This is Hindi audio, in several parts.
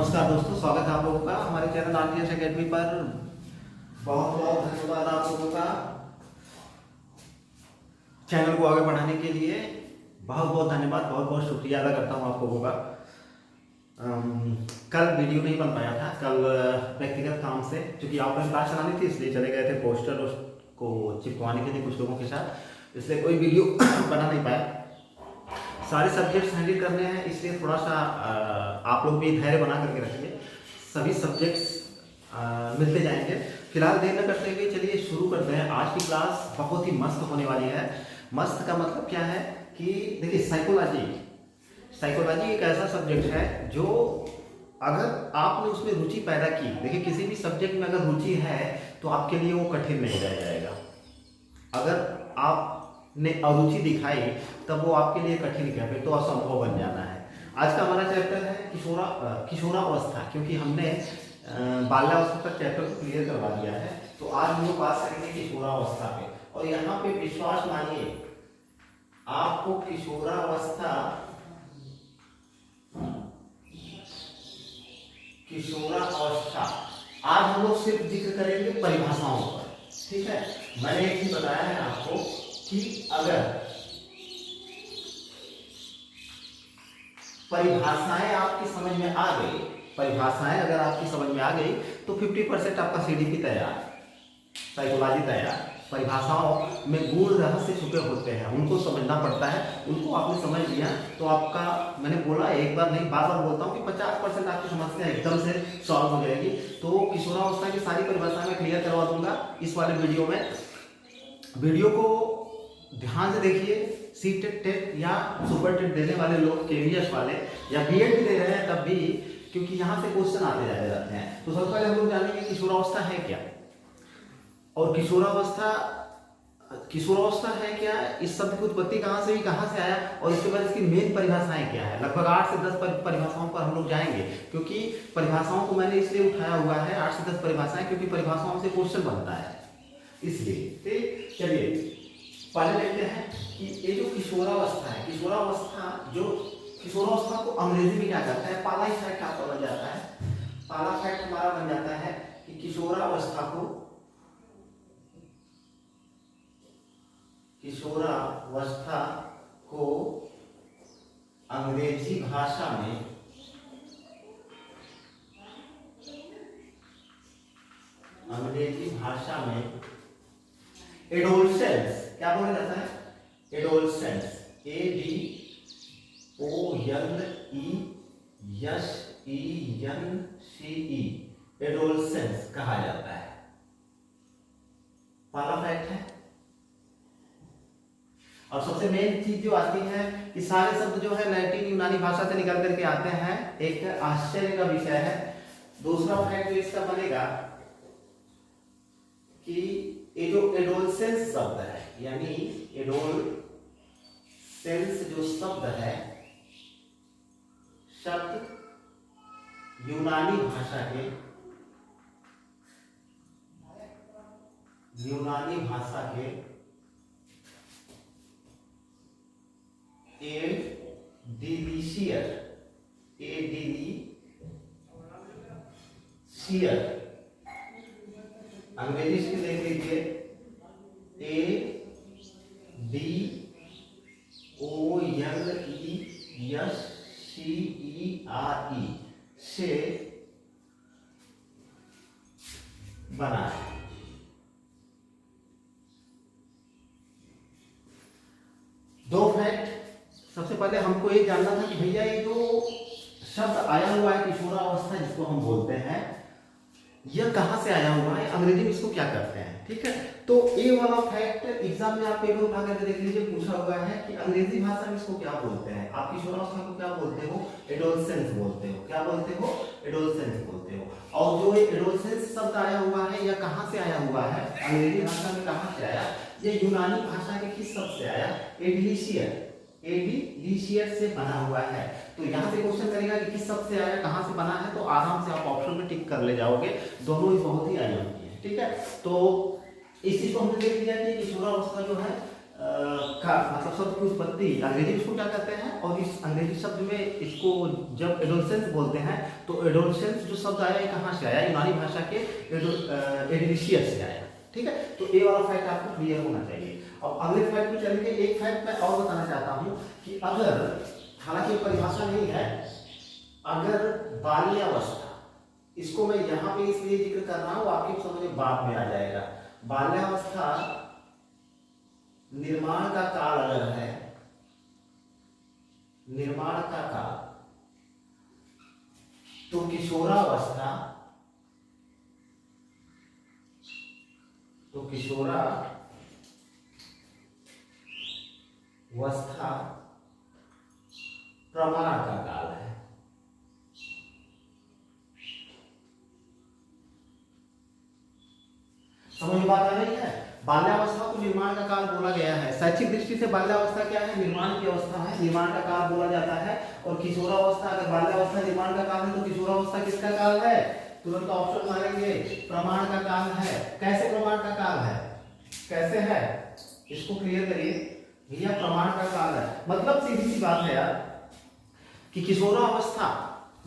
नमस्कार दोस्तों, स्वागत है आप लोगों का हमारे चैनल आरटीएस एकेडमी पर। बहुत बहुत धन्यवाद आप लोगों का चैनल को आगे बढ़ाने के लिए। बहुत बहुत धन्यवाद, बहुत बहुत शुक्रिया अदा करता हूँ आप लोगों का। कल वीडियो नहीं बन पाया था, कल व्यक्तिगत काम से, क्योंकि ऑफलाइन क्लास चलानी थी इसलिए चले गए थे पोस्टर को चिपकवाने के लिए कुछ लोगों के साथ, इसलिए कोई वीडियो बना नहीं पाया। सारे सब्जेक्ट्स हैंडल करने हैं, इसलिए थोड़ा सा आप लोग भी धैर्य बना करके रखिए। सभी सब्जेक्ट्स मिलते जाएंगे। फिलहाल देर न करते हुए चलिए शुरू करते हैं। आज की क्लास बहुत ही मस्त होने वाली है। मस्त का मतलब क्या है कि देखिए, साइकोलॉजी एक ऐसा सब्जेक्ट है जो अगर आपने उसमें रुचि पैदा की, देखिए किसी भी सब्जेक्ट में अगर रुचि है तो आपके लिए वो कठिन नहीं रह जाएगा। अगर आपने अरुचि दिखाई तब वो आपके लिए कठिन क्या, फिर तो असंभव बन जाना है। आज का हमारा चैप्टर है किशोरावस्था, क्योंकि हमने बाल्यावस्था तक चैप्टर को क्लियर करवा दिया है, तो आज हम लोग बात करेंगे किशोरावस्था पे। और यहाँ पे विश्वास मानिए, आपको किशोरावस्था आज हम लोग सिर्फ जिक्र करेंगे परिभाषाओं पर, ठीक है। मैंने एक चीज बताया है आपको कि अगर परिभाषाएं आपकी समझ में आ गई, तो 50% आपका सीडीपी तैयार, साइकोलॉजी तैयार। परिभाषाओं में गुण रहस्य छुपे होते हैं, उनको समझना पड़ता है। उनको आपने समझ लिया तो आपका, मैंने बोला एक बार नहीं बार बार बोलता हूँ कि 50% आपकी समस्या एकदम से सॉल्व हो जाएगी। तो किशोरावस्था की सारी परिभाषाएं मैं क्लियर करवा दूंगा इस वाले वीडियो में। वीडियो को ध्यान से देखिए। सीटेट टेट या सुपर टेट देने वाले लोग, केवीएस वाले या बीएड भी दे रहे हैं तब भी, क्योंकि यहाँ से क्वेश्चन आते जाते हैं। तो सबसे पहले हम लोग जानेंगे किशोरावस्था है क्या, और किशोरावस्था है क्या, इस शब्द की उत्पत्ति कहाँ से आया, और इसके बाद इसकी मेन परिभाषाएं क्या है। लगभग 8 से 10 परिभाषाओं पर हम लोग जाएंगे, क्योंकि परिभाषाओं को मैंने इसलिए उठाया हुआ है 8 से 10 परिभाषाएं, क्योंकि परिभाषाओं से क्वेश्चन बनता है इसलिए। ठीक, चलिए पहले देखते हैं कि ये जो किशोरावस्था है, किशोरावस्था को अंग्रेजी में क्या कहते हैं। पाला फैक्ट आपका बन जाता है, पाला फैक्ट हमारा बन जाता है कि किशोरावस्था को अंग्रेजी भाषा में एडोलसेंस क्या बोला जाता है। एडोलसेंस, ADOLESCE, एडोलसेंस कहा जाता है। पहला फैक्ट है। और सबसे मेन चीज जो आती है कि सारे शब्द जो है लैटिन यूनानी भाषा से निकल करके आते हैं, एक आश्चर्य का विषय है। दूसरा फैक्ट जो इसका बनेगा कि ये जो एडोलसेंस शब्द है, यानी एडोलसेंस जो शब्द है, शब्द यूनानी भाषा के एडिलिशियर, अंग्रेजी से देख लीजिए, ADOLESCERE से बना है। दो फैक्ट। सबसे पहले हमको ये जानना था कि भैया ये जो शब्द आया हुआ है किशोरावस्था जिसको हम बोलते हैं, यह कहां से आया हुआ है, अंग्रेजी में इसको क्या कहते हैं। ठीक है, तो ये वाला फैक्ट एग्जाम में आप पेपर उठा करके देख लीजिए, पूछा हुआ है कि अंग्रेजी भाषा में इसको क्या बोलते हैं। आप किशोरावस्था को क्या बोलते हो, एडोलसेंस बोलते हो। क्या बोलते हो, एडोलसेंस बोलते हो। और जो एडोलसेंस शब्द आया हुआ है, यह कहां से आया हुआ है, अंग्रेजी भाषा में कहां से आया, ये यूनानी भाषा के किस शब्द से आया, एडिलिशियर से बना हुआ है। तो यहाँ से क्वेश्चन करेगा कि किस शब्द से आया, कहाँ से बना है, तो आराम से आप ऑप्शन में टिक कर ले जाओगे। दोनों ही बहुत ही आयामी है। ठीक है, तो इस चीज को हमने देख लिया कि किशोरावस्था जो है का मतलब शब्द की उत्पत्ति अंग्रेजी में इसको क्या कहते हैं, और इस अंग्रेजी शब्द में इसको जब एडोलसेंस बोलते हैं तो एडोलसेंस जो शब्द आया ये कहाँ से आया, यूनानी भाषा के एडिलिशियस से आया। ठीक है, तो ये वाला फैक्ट आपको क्लियर होना चाहिए। अब अगले फैक्ट में चलेंगे। एक फैक्ट मैं और बताना चाहता हूँ कि अगर, हालांकि परिभाषा नहीं है, अगर बाल्यावस्था, इसको मैं यहाँ पे इसलिए जिक्र कर रहा हूँ, आपकी समझ बाद में आ जाएगा। बाल्यावस्था निर्माण का काल अगर है, निर्माण का काल, तो किशोरावस्था, तो किशोरावस्था प्रमाण का काल है। समझ में बात आ रही है? बाल्यावस्था को निर्माण का काल बोला गया है। शैक्षिक दृष्टि से बाल्यावस्था क्या है, निर्माण की अवस्था है, निर्माण का काल बोला जाता है। और किशोरावस्था, अगर बाल्यावस्था निर्माण का काल है तो किशोरावस्था किसका काल है? तुरंत ऑप्शन मारेंगे, प्रमाण का काल है। कैसे प्रमाण का काल है, कैसे है, इसको क्लियर करिए भैया। प्रमाण का काल है मतलब सीधी सी बात है यार कि किशोरावस्था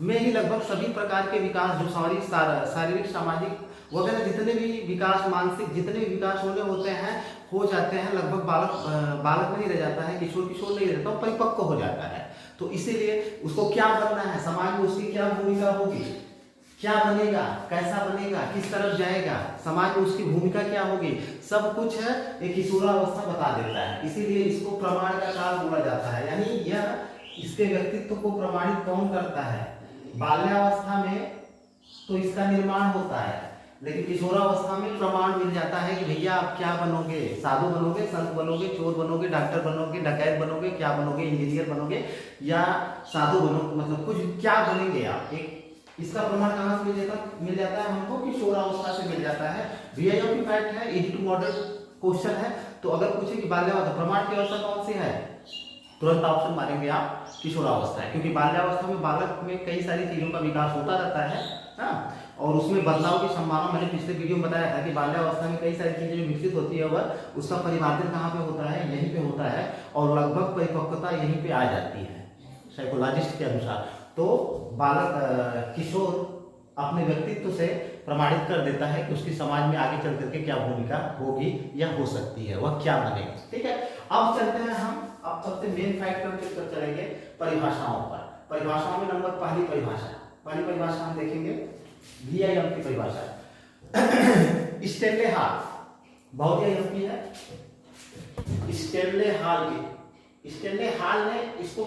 में ही लगभग सभी प्रकार के विकास, जो शारीरिक, सामाजिक वगैरह जितने भी विकास, मानसिक जितने भी विकास होते हैं, हो जाते हैं। लगभग बालक में नहीं रह जाता है, किशोर नहीं रहता, परिपक्व हो जाता है। तो इसीलिए उसको क्या बनना है, समाज में उसकी क्या भूमिका होगी, क्या बनेगा, कैसा बनेगा, किस तरफ जाएगा, समाज में उसकी भूमिका क्या होगी, सब कुछ है ये किशोरावस्था बता देता है। इसीलिए इसको प्रमाण का काल बोला जाता है। यानी यह इसके व्यक्तित्व को प्रमाणित कौन करता है? बाल्यावस्था में तो इसका निर्माण होता है, लेकिन किशोरावस्था में प्रमाण मिल जाता है कि भैया आप क्या बनोगे, साधु बनोगे, संत बनोगे, चोर बनोगे, डॉक्टर बनोगे, डकैत बनोगे, क्या बनोगे, इंजीनियर बनोगे या साधु बनोगे, मतलब कुछ क्या बनेंगे आप। एक इसका प्रमाण कहाँ से मिल जाता है हमको? किशोरावस्था से मिल जाता है। वीआईओ फैक्ट है, इजी टू मॉडल क्वेश्चन है। तो अगर पूछे कि बाल्यावस्था प्रमाण की अवस्था कौन सी है, तुरंत ऑप्शन मारेंगे आप किशोरावस्था है, क्योंकि बाल्यावस्था में बालक में कई सारी चीजों का विकास होता रहता है, हाँ, और उसमें बदलाव की संभावना, मैंने पिछले वीडियो में बताया था कि बाल्यावस्था में कई सारी चीजें विकसित होती है, वह उसका परिवर्तन कहाँ पे होता है, यहीं पे होता है, और लगभग परिपक्वता यहीं पे आ जाती है साइकोलॉजिस्ट के अनुसार। तो बालक किशोर अपने व्यक्तित्व से प्रमाणित कर देता है कि उसकी समाज में आगे चल करके क्या भूमिका होगी या हो सकती है, वह क्या बनेगा। ठीक है, अब चलते हैं हम, अब सबसे मेन फैक्ट पर चलेंगे परिभाषाओं पर। परिभाषाओं में नंबर पहली परिभाषा हम देखेंगे वीआईएम की परिभाषा। स्टेनले हाल, बहुत ही एमपी है। स्टेनले हाल ने इसको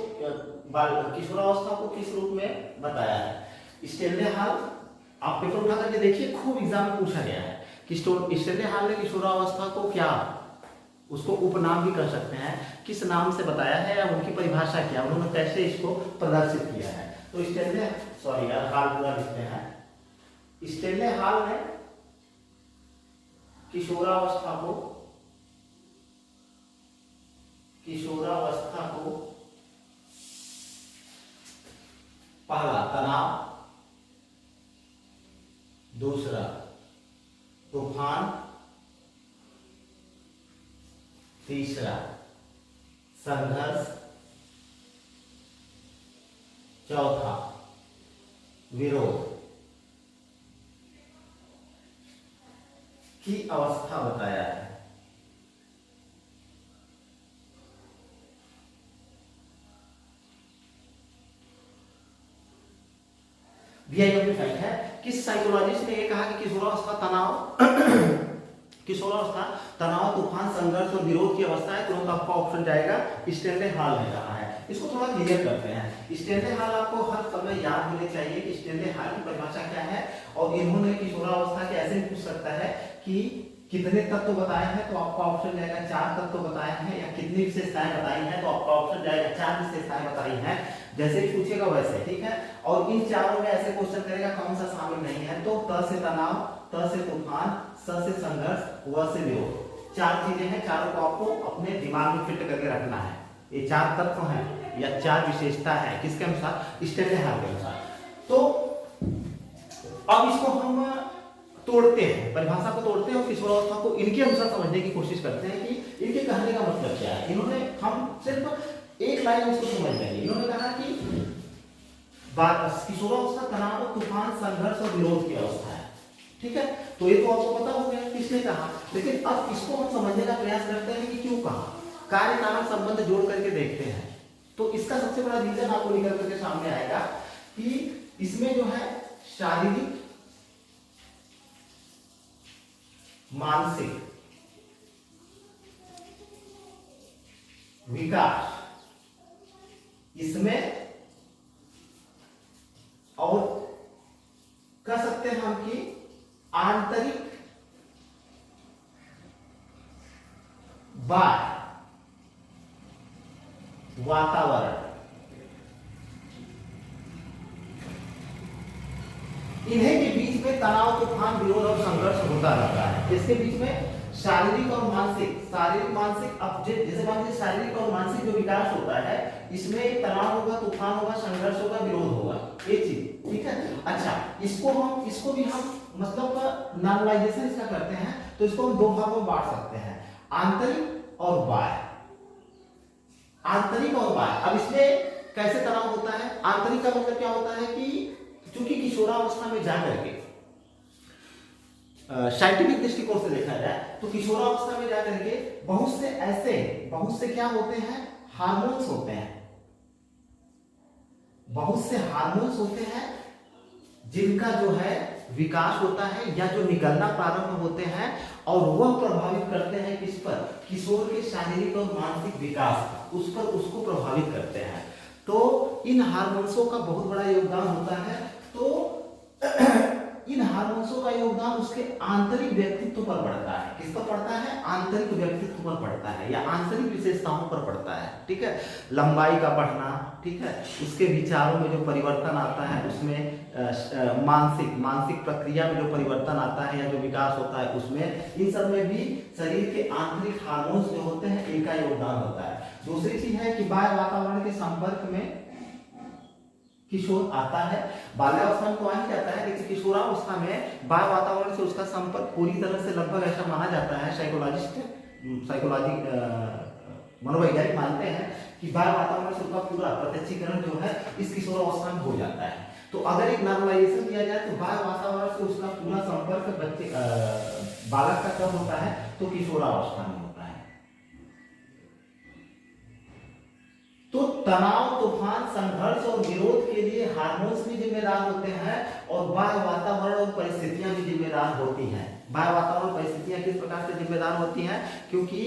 किशोरावस्था को किस रूप में बताया है? स्टेनले हाल, आप पेपर उठा करके देखिए, खूब एग्जाम में पूछा गया है कि स्टेनले हाल ने किशोरावस्था को क्या, उसको उपनाम भी कर सकते हैं, किस नाम से बताया है या उनकी परिभाषा क्या, उन्होंने कैसे इसको प्रदर्शित किया है। तो स्टेनले, सॉरी यार, हाल पूरा लिखते हैं। स्टेनले हाल ने किशोरावस्था को पहला तनाव, दूसरा तूफान, तीसरा संघर्ष, चौथा विरोध की अवस्था बताया है। वीआईओ फैक्ट है कि साइकोलॉजिस्ट ने यह कहा कि किशोरावस्था तनाव, तूफान, संघर्ष और विरोध की अवस्था है। तुरंत आपका ऑप्शन जाएगा स्टेनले हाल ने कहा है। इसको थोड़ा क्लियर करते हैं। स्टेनले हाल आपको हर समय याद होने चाहिए कि स्टेनले हाल की परिभाषा क्या है, और इन्होंने किशोरावस्था के ऐसे पूछ सकता है कि कितने तत्व बताए हैं, तो आपका ऑप्शन जाएगा 4 तत्व बताए हैं, या कितनी विशेषताएं बताई हैं, तो आपका ऑप्शन जाएगा 4 विशेषताएं बताई हैं। जैसे ही पूछेगा वैसे, ठीक है। और इन चारों में ऐसे क्वेश्चन करेगा कौन सा शामिल नहीं है, तो त से तनाव, त से तूफान, स से संघर्ष, व से विरोध, 4 चीजें हैं। चारों को आपको अपने दिमाग में फिट करके रखना है। ये 4 तत्व हैं या 4 विशेषता है, किसके अनुसार? स्टेनले हाल के अनुसार। तो अब इसको हम तोड़ते हैं, परिभाषा को तोड़ते हैं और किशोरावस्था को इनके अनुसार समझने की कोशिश करते हैं कि इनके कहने समझने का मतलब क्या है, इन्होंने हम सिर्फ एक लाइन उसको समझ लेंगे। इन्होंने कहा कि किशोरावस्था तनाव, तूफान, संघर्ष और विरोध की अवस्था है। ठीक है, तो ये तो आपको पता हो गया किसने कहा, लेकिन अब इसको हम समझने का प्रयास करते हैं कि क्यों कहा, कार्य कारण संबंध जोड़ करके देखते हैं। तो इसका सबसे बड़ा रीजन आपको निकल करके सामने आएगा कि इसमें जो है शारीरिक, मानसिक विकास इसमें, और कह सकते हैं हम कि आंतरिक बाह्य वातावरण, इन्हीं के बीच में तनाव, तूफान, विरोध और संघर्ष होता रहता है। इसके बीच में शारीरिक और मानसिक अब जैसे मान लीजिए शारीरिक और मानसिक जो विकास होता है, इसमें तनाव होगा, तूफान होगा, संघर्ष होगा, विरोध होगा, ये चीज। ठीक है, अच्छा, इसको भी हम मतलब नॉर्मलाइजेशन इसका करते हैं, तो इसको हम दो भागों में बांट सकते हैं, आंतरिक और बाह्य। आंतरिक और बाह्य, अब इसमें कैसे तनाव होता है? आंतरिक का मतलब क्या होता है कि चूंकि किशोरावस्था में जाकर के साइंटिफिक दृष्टिकोण से देखा जाए तो किशोरावस्था में जाकर के बहुत से क्या होते हैं, हार्मोन्स होते हैं, बहुत से हार्मोन्स होते हैं जिनका जो है विकास होता है या जो निकलना प्रारंभ होते हैं, और वह प्रभावित करते हैं किस पर, किशोर के शारीरिक और मानसिक विकास उस पर, उसको प्रभावित करते हैं। तो इन हार्मोन्सों का बहुत बड़ा योगदान होता है। तो इन हार्मोन्सों का योगदान उसके आंतरिक व्यक्तित्व पर पड़ता है। किस पर पड़ता है? आंतरिक व्यक्तित्व पर पड़ता है या आंतरिक विशेषताओं पर पड़ता है। ठीक है, लंबाई का बढ़ना, ठीक है, उसके विचारों में जो परिवर्तन आता है, उसमें मानसिक प्रक्रिया में जो परिवर्तन आता है या जो विकास होता है उसमें, इन सब में भी शरीर के आंतरिक हार्मोन्स जो होते हैं इनका योगदान होता है। दूसरी चीज है कि बाह्य वातावरण के संपर्क में किशोर आता है। बाल्यावस्था में तो आ ही जाता है, लेकिन किशोरावस्था में बाह्य वातावरण से उसका संपर्क पूरी तरह से लगभग ऐसा माना जाता है, साइकोलॉजी मनोवैज्ञानिक मानते हैं कि बाह्य वातावरण से उसका पूरा प्रत्यक्षीकरण जो है इस किशोरावस्था में हो जाता है। तो अगर एक नॉर्मलाइजेशन किया जाए तो बाह्य वातावरण से उसका पूरा संपर्क बालक का कब होता है? तो किशोरावस्था में होता है। तो तनाव, तूफान, संघर्ष और विरोध के लिए हार्मोन्स भी जिम्मेदार होते हैं और बाह्य वातावरण और परिस्थितियां भी जिम्मेदार होती हैं। बाह्य वातावरण परिस्थितियां किस प्रकार से जिम्मेदार होती हैं? क्योंकि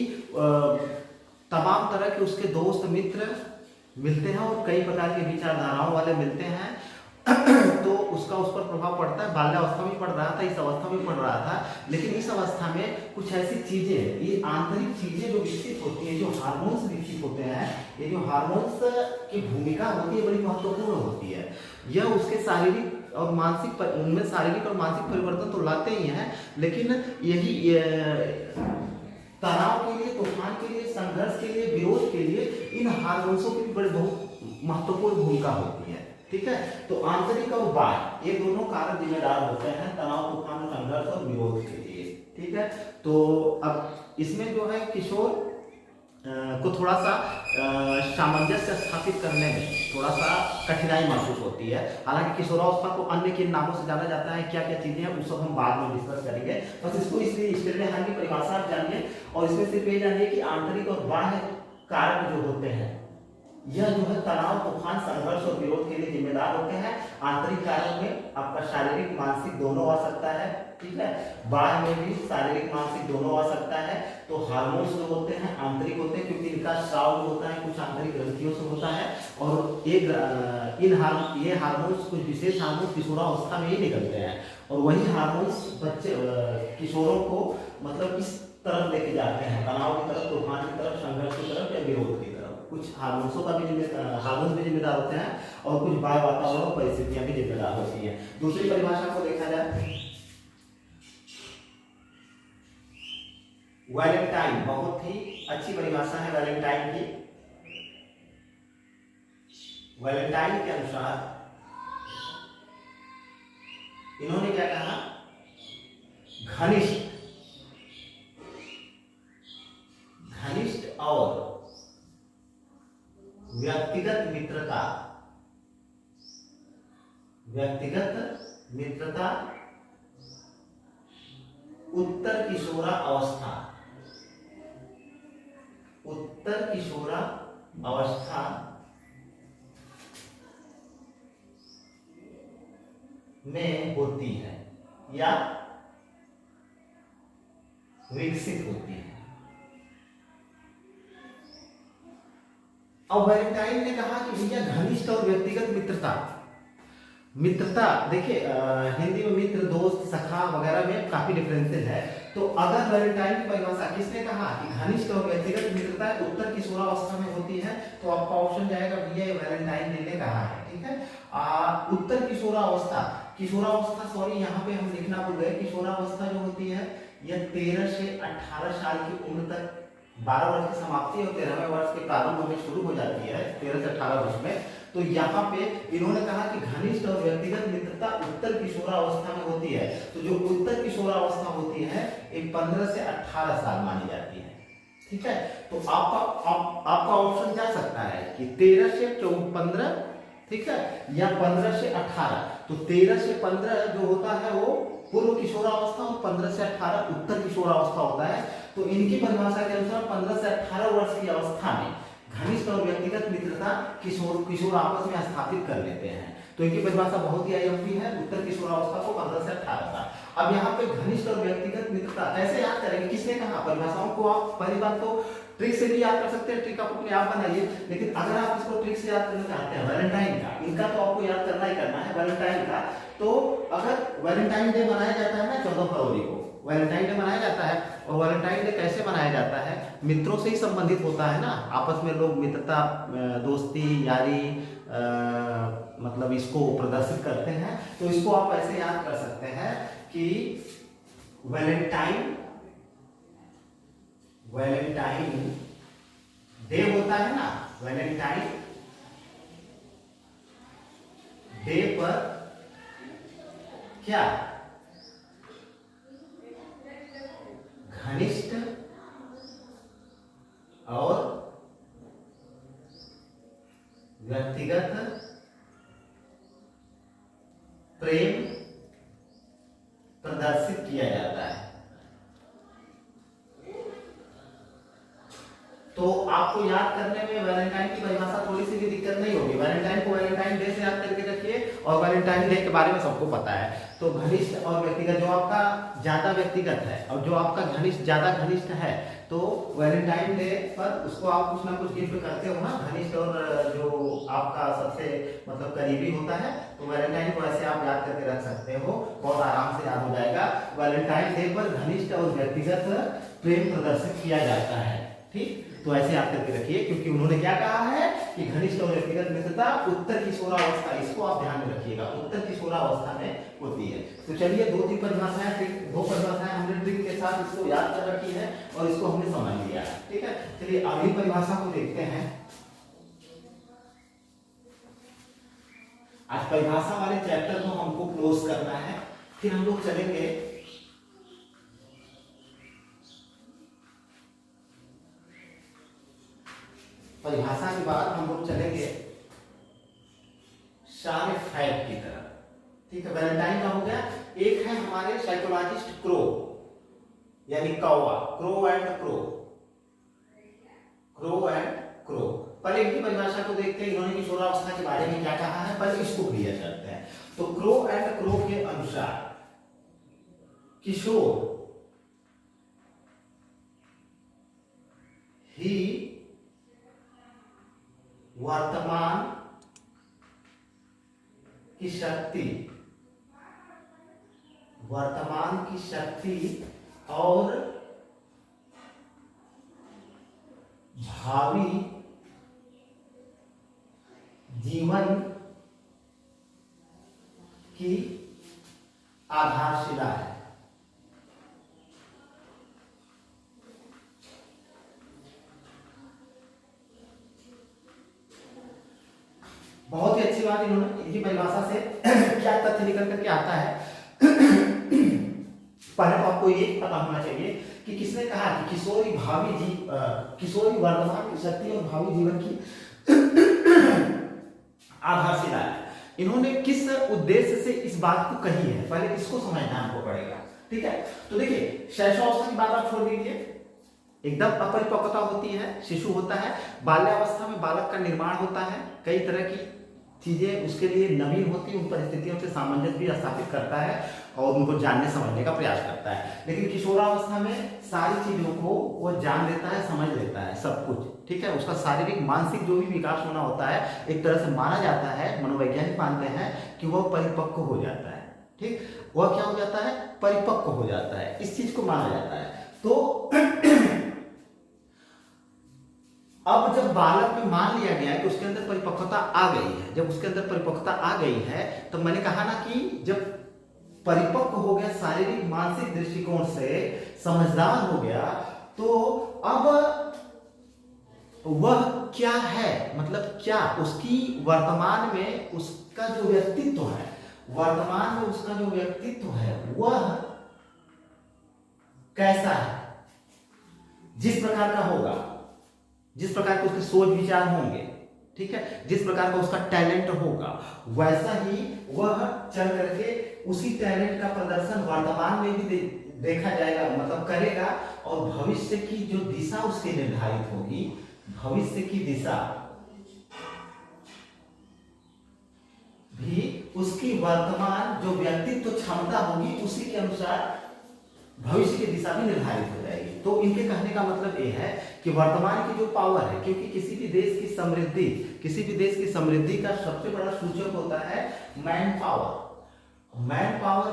तमाम तरह के उसके दोस्त मित्र मिलते हैं और कई प्रकार की विचारधाराओं वाले मिलते हैं तो उसका उस पर प्रभाव पड़ता है। बाल्यावस्था में पड़ रहा था, इस अवस्था में पड़ रहा था, लेकिन इस अवस्था में कुछ ऐसी चीजें, ये आंतरिक चीजें जो विकसित होती हैं, जो हार्मोन्स विकसित होते हैं, ये जो हार्मोन्स की भूमिका होती है बड़ी महत्वपूर्ण होती है। यह उसके शारीरिक और मानसिक उनमें शारीरिक और मानसिक परिवर्तन तो लाते ही हैं, लेकिन यही तनाव के लिए, तूफान के लिए, संघर्ष के लिए, विरोध के लिए इन हार्मोन्सों की बड़ी बहुत महत्वपूर्ण भूमिका होती है। ठीक है, तो आंतरिक और बाह्य ये दोनों कारक जिम्मेदार होते हैं तनाव, तूफान, संघर्ष और विरोध के लिए। ठीक है, तो अब इसमें जो है किशोर को थोड़ा सा सामंजस्य स्थापित करने में थोड़ा सा कठिनाई महसूस होती है। हालांकि किशोरावस्था को अन्य किन नामों से जाना जाता है, क्या क्या चीजें हैं, वो सब हम बाद में डिस्कस करेंगे। बस इसको इसलिए स्टेटमेंट की परिभाषा आप जानिए और इसमें सिर्फ ये जानिए कि आंतरिक और बाह्य कारक जो होते हैं यह जो है तनाव, तूफान, संघर्ष और विरोध के लिए जिम्मेदार होते हैं। आंतरिक कारक में आपका शारीरिक, मानसिक दोनों आ सकता है। ठीक है, बाह्य में भी शारीरिक, मानसिक दोनों आ सकता है। तो हार्मोन्स जो होते हैं आंतरिक होते हैं, क्योंकि इनका स्राव जो होता है कुछ आंतरिक ग्रंथियों से होता है और ये हार्मोन्स, कुछ विशेष हार्मोन्स किशोरावस्था में ही निकलते हैं और वही हार्मोन्स बच्चे किशोरों को मतलब इस तरफ लेके जाते हैं, तनाव की तरफ, तूफान की तरफ, संघर्ष की तरफ या विरोध की तरफ। कुछ हार्मोन्सों का भी हार्मोन्स भी जिम्मेदार होते हैं और कुछ बाह्य वातावरण परिस्थितियां भी जिम्मेदार होती हैं। दूसरी परिभाषा को देखा जाए, वैलेंटाइन, बहुत ही अच्छी परिभाषा है वैलेंटाइन की। वैलेंटाइन के अनुसार इन्होंने क्या कहा? घनिष्ठ और व्यक्तिगत मित्रता उत्तर किशोरावस्था में होती है या विकसित होती है। अब वैलेंटाइन ने कहा कि भैया घनिष्ठ और व्यक्तिगत मित्रता देखिए हिंदी में मित्र, दोस्त, सखा वगैरह में काफी डिफरेंसेस है। तो अगर वैलेंटाइन की परिभाषा किसने कहा कि घनिष्ठ और व्यक्तिगत मित्रता उत्तर किशोरावस्था में होती है, तो आपका ऑप्शन जाएगा भैया वैलेंटाइन ने कहा है। ठीक है, उत्तर किशोरावस्था सॉरी यहाँ पे हम लिखना भूल गए। किशोरावस्था जो होती है यह 13 से 18 साल की उम्र तक, 12 वर्ष की समाप्ति और 13वें वर्ष के प्रारंभ में शुरू हो जाती है 13 से 18 वर्ष में। तो यहाँ पे इन्होंने कहा कि घनिष्ठ और व्यक्तिगत मित्रता उत्तर किशोरावस्था में होती है। तो जो उत्तर किशोरावस्था होती है ये 15 से 18 साल मानी जाती है। ठीक है, तो आपका ऑप्शन जा सकता है कि 13 से 15, ठीक है, या 15 से 18। तो 13 से 15 जो होता है वो पूर्व किशोरावस्था और 15 से 18 उत्तर किशोरावस्था होता है। तो इनकी परिभाषा के अनुसार 15 से 18 वर्ष की अवस्था में घनिष्ठ और व्यक्तिगत मित्रता किशोर आपस में स्थापित कर लेते हैं। तो इनकी परिभाषा बहुत ही आईएमपी है, उत्तर किशोरावस्था को 15 से 18 साल। अब यहाँ पे घनिष्ठ और व्यक्तिगत मित्रता कैसे याद करेंगे, किसने कहा? परिभाषाओं को आप पहली बात तो ट्रिक से भी याद कर सकते हैं, ट्रिक आप अपने आप बनाइए। लेकिन अगर आप इसको ट्रिक से याद करना चाहते हैं वैलेंटाइन का, इनका तो आपको याद करना ही करना है वैलेंटाइन का। तो अगर वैलेंटाइन डे मनाया जाता है ना 14 फरवरी को वैलेंटाइन डे मनाया जाता है, और वैलेंटाइन डे कैसे मनाया जाता है? मित्रों से ही संबंधित होता है ना, आपस में लोग मित्रता, दोस्ती, यारी मतलब इसको प्रदर्शित करते हैं। तो इसको आप ऐसे याद कर सकते हैं कि वैलेंटाइन डे होता है ना, वैलेंटाइन डे पर क्या घनिष्ठ और व्यक्तिगत प्रेम प्रदर्शित किया जाता है। तो आपको याद करने में वैलेंटाइन की परिभाषा थोड़ी सी भी दिक्कत नहीं होगी। वैलेंटाइन को वैलेंटाइन डे से याद करके रखिए, और वैलेंटाइन डे के बारे में सबको पता है। तो घनिष्ठ और व्यक्तिगत, जो आपका ज्यादा व्यक्तिगत है और जो आपका घनिष्ठ ज्यादा घनिष्ठ है, तो वैलेंटाइन डे पर उसको आप कुछ ना कुछ गिफ्ट करते हो ना। घनिष्ठ और जो आपका सबसे मतलब करीबी होता है, तो वैलेंटाइन को ऐसे आप याद करके रख सकते हो, बहुत आराम से याद हो जाएगा। वैलेंटाइन डे पर घनिष्ठ और व्यक्तिगत प्रेम प्रदर्शित किया जाता है। ठीक, तो ऐसे याद करके रखिए, क्योंकि उन्होंने क्या कहा है कि घनिष्ठ और व्यक्तिगत मित्रता उत्तर किशोरावस्था, इसको आप ध्यान में रखिएगा, उत्तर किशोरावस्था में होती है। तो चलिए 2-3 परिभाषाएं, 2 परिभाषाएं हमने ट्रिक के साथ इसको याद कर रखी है और इसको हमने समझ लिया। ठीक है, चलिए अगली परिभाषा को देखते हैं। आज परिभाषा वाले चैप्टर को हमको क्लोज करना है, फिर हम लोग चलेंगे परिभाषा के बाद हम लोग चलेंगे सारे फैक्ट की तरफ। ठीक है, वैलेंटाइन का हो गया। एक है हमारे साइकोलॉजिस्ट क्रो, यानी कौवा, क्रो एंड क्रो। पहले इनकी परिभाषा को देखते हैं, इन्होंने किशोरावस्था के बारे में क्या कहा है, पहले इसको क्लियर करते हैं। तो क्रो एंड क्रो के अनुसार किशोर ही वर्तमान की शक्ति और भावी जीवन की आधारशिला है। बहुत ही अच्छी बात, इन्होंने इनकी परिभाषा से क्या तथ्य निकल करके आता है। पहले तो आपको ये पता होना चाहिए कि किसने कहा कि किशोरी वर्तमान की शक्ति और भावी जीवन की आधारशिला है। इन्होंने किस उद्देश्य से इस बात को कही है, पहले इसको समझना हमको पड़ेगा। ठीक है, तो देखिए शैशवावस्था की बात आप छोड़ दीजिए, एकदम अपरिपक्वता होती है, शिशु होता है। बाल्यावस्था में बालक का निर्माण होता है, कई तरह की चीजें उसके लिए नवीन होती है, उन परिस्थितियों से सामंजस्य भी स्थापित करता है और उनको जानने समझने का प्रयास करता है। लेकिन किशोरावस्था में सारी चीजों को वो जान लेता है, समझ लेता है सब कुछ। ठीक है, उसका शारीरिक मानसिक जो भी विकास होना होता है, एक तरह से माना जाता है, मनोवैज्ञानिक मानते हैं कि वह परिपक्व हो जाता है। ठीक, वह क्या हो जाता है, परिपक्व हो जाता है, इस चीज को माना जाता है। तो अब जब बालक में मान लिया गया है कि उसके अंदर परिपक्वता आ गई है, जब उसके अंदर परिपक्वता आ गई है, तो मैंने कहा ना कि जब परिपक्व हो गया, शारीरिक मानसिक दृष्टिकोण से समझदार हो गया, तो अब वह क्या है, मतलब क्या उसकी वर्तमान में उसका जो व्यक्तित्व है, वर्तमान में उसका जो व्यक्तित्व है वह कैसा है, जिस प्रकार का होगा, जिस प्रकार के उसके सोच विचार होंगे, ठीक है, जिस प्रकार का उसका टैलेंट होगा, वैसा ही वह चल करके उसी टैलेंट का प्रदर्शन वर्तमान में भी देखा जाएगा, मतलब करेगा। और भविष्य की जो दिशा उसकी निर्धारित होगी, भविष्य की दिशा भी उसकी वर्तमान जो व्यक्तित्व क्षमता होगी उसी के अनुसार भविष्य की दिशा भी निर्धारित हो जाएगी। तो इनके कहने का मतलब यह है कि वर्तमान की जो पावर है, क्योंकि किसी भी देश की समृद्धि का सबसे बड़ा सूचक होता है मैन पावर। मैन पावर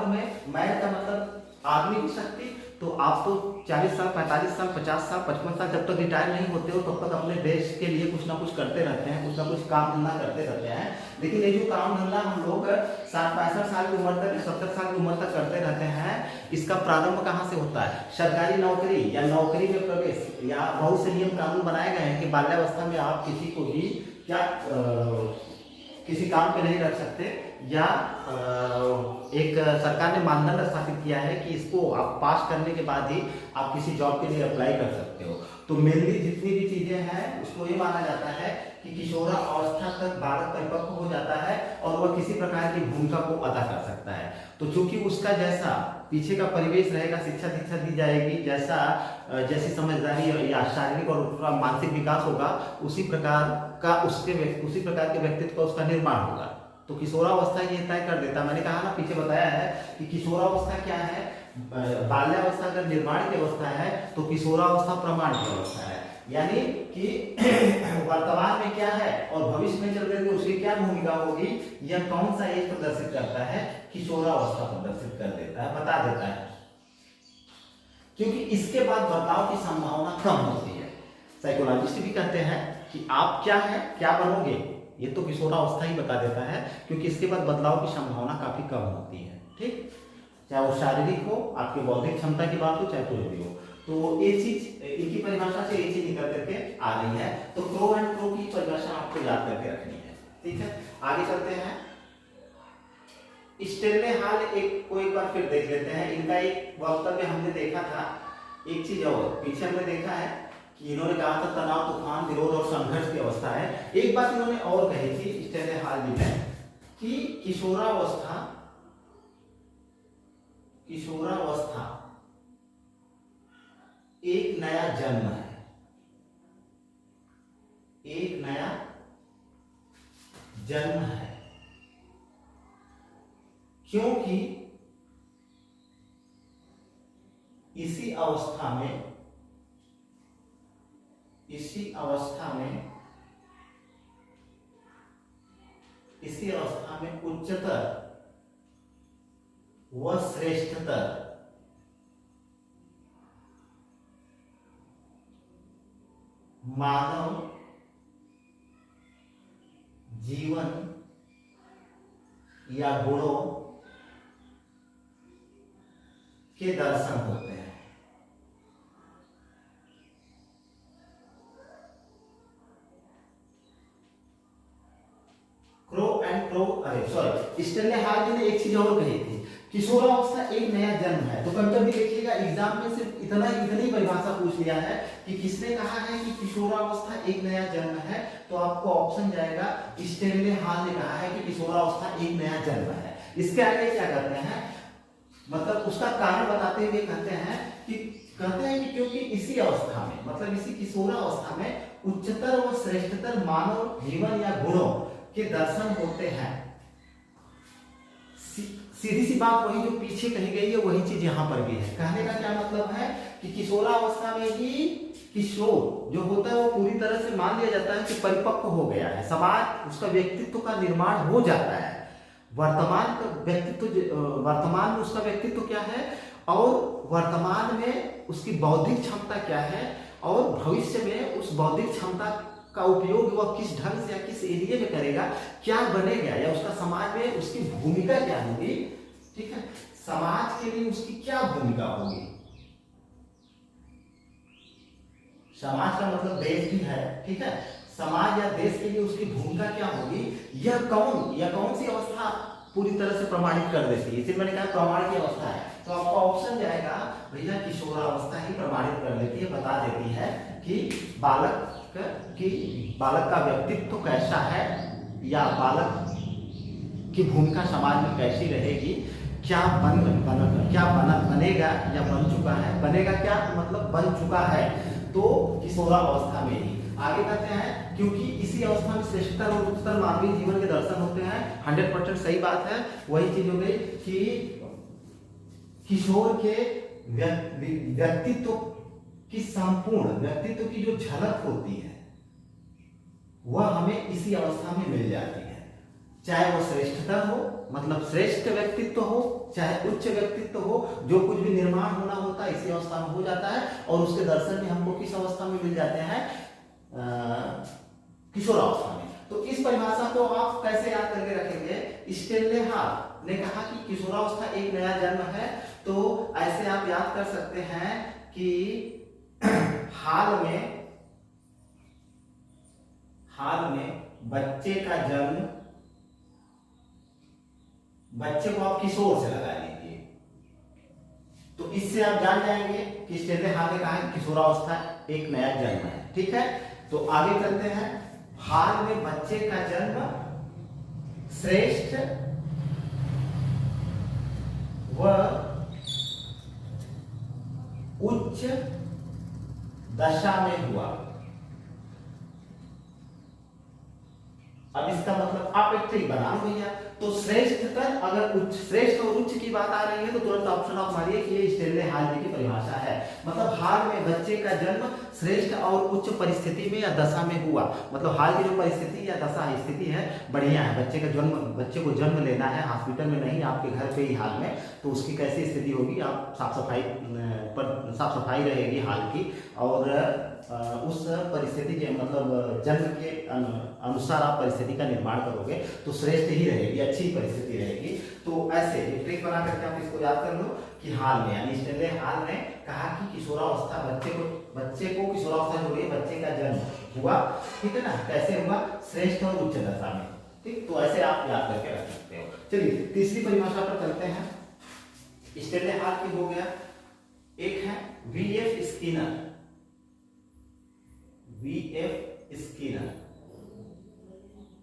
में मैन का मतलब आदमी की शक्ति। तो आप तो 40 साल 45 साल 50 साल 55 साल जब तक रिटायर नहीं होते हो तब तक अपने देश के लिए कुछ ना कुछ करते रहते हैं, कुछ ना कुछ काम धंधा करते रहते हैं। लेकिन ये जो काम धंधा हम लोग 60-65 साल की उम्र तक 70 साल की उम्र तक करते रहते हैं, इसका प्रारंभ कहाँ से होता है? सरकारी नौकरी या नौकरी में प्रवेश, या बहुत से नियम कानून बनाए गए हैं कि बाल्यावस्था में आप किसी को भी किसी काम पे नहीं रख सकते, या एक सरकार ने मानदंड स्थापित किया है कि इसको आप पास करने के बाद ही आप किसी जॉब के लिए अप्लाई कर सकते हो। तो मेनली जितनी भी चीजें हैं उसको ये माना जाता है कि किशोरावस्था तक बालक परिपक्व हो जाता है और वह किसी प्रकार की भूमिका को अदा कर सकता है। तो चूंकि उसका जैसा पीछे का परिवेश रहेगा, शिक्षा दीक्षा दी जाएगी, जैसी समझदारी या शारीरिक और मानसिक विकास होगा, उसी प्रकार के व्यक्तित्व का उसका निर्माण होगा। तो किशोरावस्था ये तय कर देता है। मैंने कहा ना, पीछे बताया है कि किशोरावस्था क्या है, बाल्यावस्था अगर निर्माण की अवस्था है तो किशोरावस्था प्रमाण की अवस्था है, यानी कि वर्तमान में क्या है और भविष्य में चल करके उसकी क्या भूमिका होगी, यह कौन सा एज प्रदर्शित करता है, किशोरावस्था प्रदर्शित कर देता है, बता देता है। क्योंकि इसके बाद बदलाव की संभावना कम होती है। साइकोलॉजिस्ट भी कहते हैं कि आप क्या है, क्या बनोगे, ये तो किशोरावस्था ही बता देता है, क्योंकि इसके बाद बदलाव की संभावना काफी कम होती है। ठीक, चाहे वो शारीरिक हो, आपके बौद्धिक क्षमता की बात हो, चाहे कुछ भी हो। तो ये चीज इनकी परिभाषा से ये चीज निकल करके आ रही है। तो क्रो एंड क्रो की परिभाषा आपको याद करके रखनी है। ठीक है, आगे चलते हैं। स्टेनले हाल को एक बार फिर देख लेते हैं। इनका एक वक्तव्य हमने देखा था, एक चीज और पीछे हमने देखा है कि इन्होंने कहा था तनाव, तूफान, विरोध और संघर्ष की अवस्था है। एक बात इन्होंने और कही थी स्टेनले हाल जी ने कि किशोरावस्था एक नया जन्म है, एक नया जन्म है, क्योंकि इसी अवस्था में उच्चतर व श्रेष्ठतर मानव जीवन या गुणों के दर्शन होते हैं। स्टेनले हाल जी ने एक चीज और कही थी किशोरावस्था एक नया जन्म है। तो कभी कभी देखिएगा एग्जाम में सिर्फ इतनी परिभाषा पूछ लिया है कि किसने कहा है कि किशोरावस्था एक नया जन्म है, तो आपको ऑप्शन जाएगा स्टेनले हॉल ने कहा है कि किशोरावस्था एक नया जन्म है। इसके आगे क्या करते हैं, मतलब उसका कारण बताते हुए कहते हैं कि क्योंकि इसी अवस्था में, मतलब इसी किशोरावस्था में उच्चतर व श्रेष्ठतर मानव जीवन या गुणों के दर्शन होते हैं। सीधी सी बात वही जो पीछे कही गई है वही चीज यहाँ पर भी है। कहने का क्या मतलब है कि किशोरावस्था में ही किशोर जो होता है वो पूरी तरह से मान लिया जाता है कि परिपक्व हो गया है, समाज उसका व्यक्तित्व का निर्माण हो जाता है। वर्तमान में उसका व्यक्तित्व क्या है और वर्तमान में उसकी बौद्धिक क्षमता क्या है और भविष्य में उस बौद्धिक क्षमता का उपयोग वह किस ढंग से या किस एरिया में करेगा, क्या बनेगा या उसका समाज में उसकी भूमिका क्या होगी। ठीक है, समाज के लिए उसकी क्या भूमिका होगी, समाज का मतलब देश भी है। ठीक है, समाज या देश के लिए उसकी भूमिका क्या होगी, यह कौन सी अवस्था पूरी तरह से प्रमाणित कर देती है। इसे मैंने कहा प्रमाण की अवस्था है, तो आपका ऑप्शन जाएगा भैया किशोरावस्था ही प्रमाणित कर देती है, बता देती है कि बालक का व्यक्तित्व कैसा है या बालक की भूमिका समाज में कैसी रहेगी, क्या बनेगा या बन चुका है, बनेगा क्या मतलब बन चुका है, तो किशोरावस्था में ही। आगे कहते हैं क्योंकि इसी अवस्था में श्रेष्ठतर और उच्चतर मानवीय जीवन के दर्शन होते हैं। 100% सही बात है। वही चीज हो गई कि किशोर के व्यक्तित्व की संपूर्ण व्यक्तित्व की जो झलक होती है वह हमें इसी अवस्था में मिल जाती है, चाहे वो श्रेष्ठतर हो मतलब श्रेष्ठ व्यक्तित्व हो, चाहे उच्च व्यक्तित्व हो, जो कुछ भी निर्माण होना होता है इसी अवस्था में हो जाता है। और उसके दर्शन में हमको किस अवस्था में मिल जाते हैं, किशोरावस्था में। तो इस परिभाषा को आप कैसे याद करके रखेंगे, स्टेनले हॉल ने कहा कि किशोरावस्था एक नया जन्म है, तो ऐसे आप याद कर सकते हैं कि हाल में बच्चे का जन्म, बच्चे को आप किशोर से लगा लीजिए, तो इससे आप जान जाएंगे कि स्टेनले हॉल ने कहा कि किशोरावस्था एक नया जन्म है। ठीक है, तो आगे चलते हैं। हाल में बच्चे का जन्म श्रेष्ठ व उच्च दशा में हुआ। अब इसका मतलब आप एक ट्रिक बना लो भैया, तो श्रेष्ठतर अगर श्रेष्ठ और उच्च की बात आ रही है तो तुरंत ऑप्शन ऑफ मारिए कि ये स्टेनले हॉल की परिभाषा है। मतलब हाल में बच्चे का जन्म श्रेष्ठ और उच्च परिस्थिति में या दशा में हुआ, मतलब हाल की जो परिस्थिति या दशा स्थिति है बढ़िया है। बच्चे को जन्म लेना है हॉस्पिटल में नहीं, आपके घर पे ही हाल में, तो उसकी कैसी स्थिति होगी, आप साफ सफाई रहेगी हाल की, और उस परिस्थिति के मतलब जन्म के अनुसार आप परिस्थिति का निर्माण करोगे तो श्रेष्ठ ही रहेगी, अच्छी परिस्थिति रहेगी। तो ऐसे ट्रिक बना करके आप इसको याद कर लो कि हाल में, यानी स्टेनले हॉल ने कहा कि किशोरावस्था बच्चे को किशोरावस्था जो है बच्चे का जन्म हुआ। ठीक है ना, कैसे हुआ, श्रेष्ठ और उच्च दशा में। ठीक, तो ऐसे आप याद करके रख सकते हो। चलिए तीसरी परिभाषा पर चलते हैं। स्टेनले हॉल की हो गया, एक है वीएफ स्किनर। वीएफ स्किनर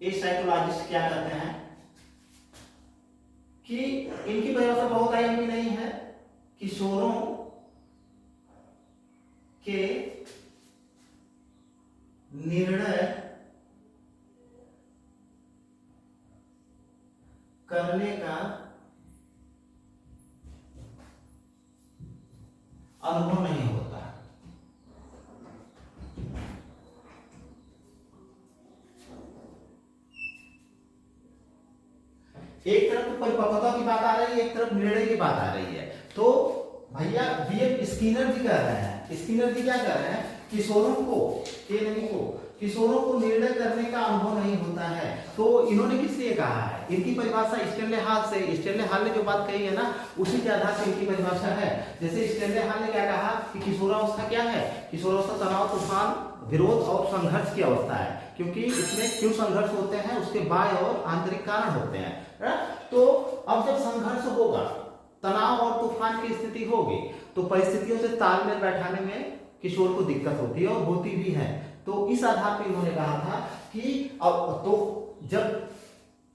ये साइकोलॉजिस्ट क्या कहते हैं कि इनकी परिभाषा बहुत आयामी नहीं है। किशोरों के निर्णय करने का अनुभव नहीं होता। एक तरफ तो परिपक्वता की बात आ रही है, एक तरफ निर्णय की बात आ रही है। तो भैया वीएफ स्किनर जी कह रहे हैं, स्किनर जी क्या कह रहे हैं, किशोरों को निर्णय करने का अनुभव नहीं होता है। तो इन्होंने किस लिए कहा है, इनकी परिभाषा स्टेनले हॉल से, स्टेनले हॉल ने जो बात कही है ना उसी के आधार से इनकी परिभाषा है। जैसे स्टेनले हॉल ने क्या कहा कि किशोरावस्था क्या है, किशोरावस्था तनाव, तूफान, विरोध और संघर्ष की अवस्था है, क्योंकि इसमें क्यों संघर्ष होते हैं उसके बाह्य और आंतरिक कारण होते हैं। तो अब जब संघर्ष होगा तनाव और तूफान की स्थिति होगी तो परिस्थितियों से तालमेल बैठाने में किशोर को दिक्कत होती है और होती भी है। तो इस आधार पर इन्होंने कहा था कि अब तो जब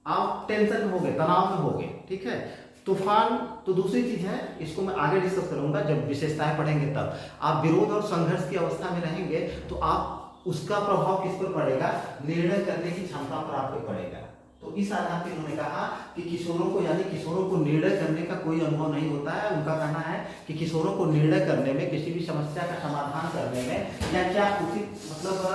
आप टेंशन में होगे, तनाव में होगे, ठीक है, तूफान तो दूसरी चीज है, इसको मैं आगे डिस्कस करूंगा जब विशेषताएं पढ़ेंगे तब। आप विरोध और संघर्ष की अवस्था में रहेंगे तो आप उसका प्रभाव किस पर पड़ेगा, निर्णय करने की क्षमता पर आप पे पड़ेगा। तो इस आधार पर इन्होंने कहा कि किशोरों को, यानी किशोरों को निर्णय करने का कोई अनुभव नहीं होता है। उनका कहना है कि किशोरों को निर्णय करने में, किसी भी समस्या का समाधान करने में या क्या उचित, मतलब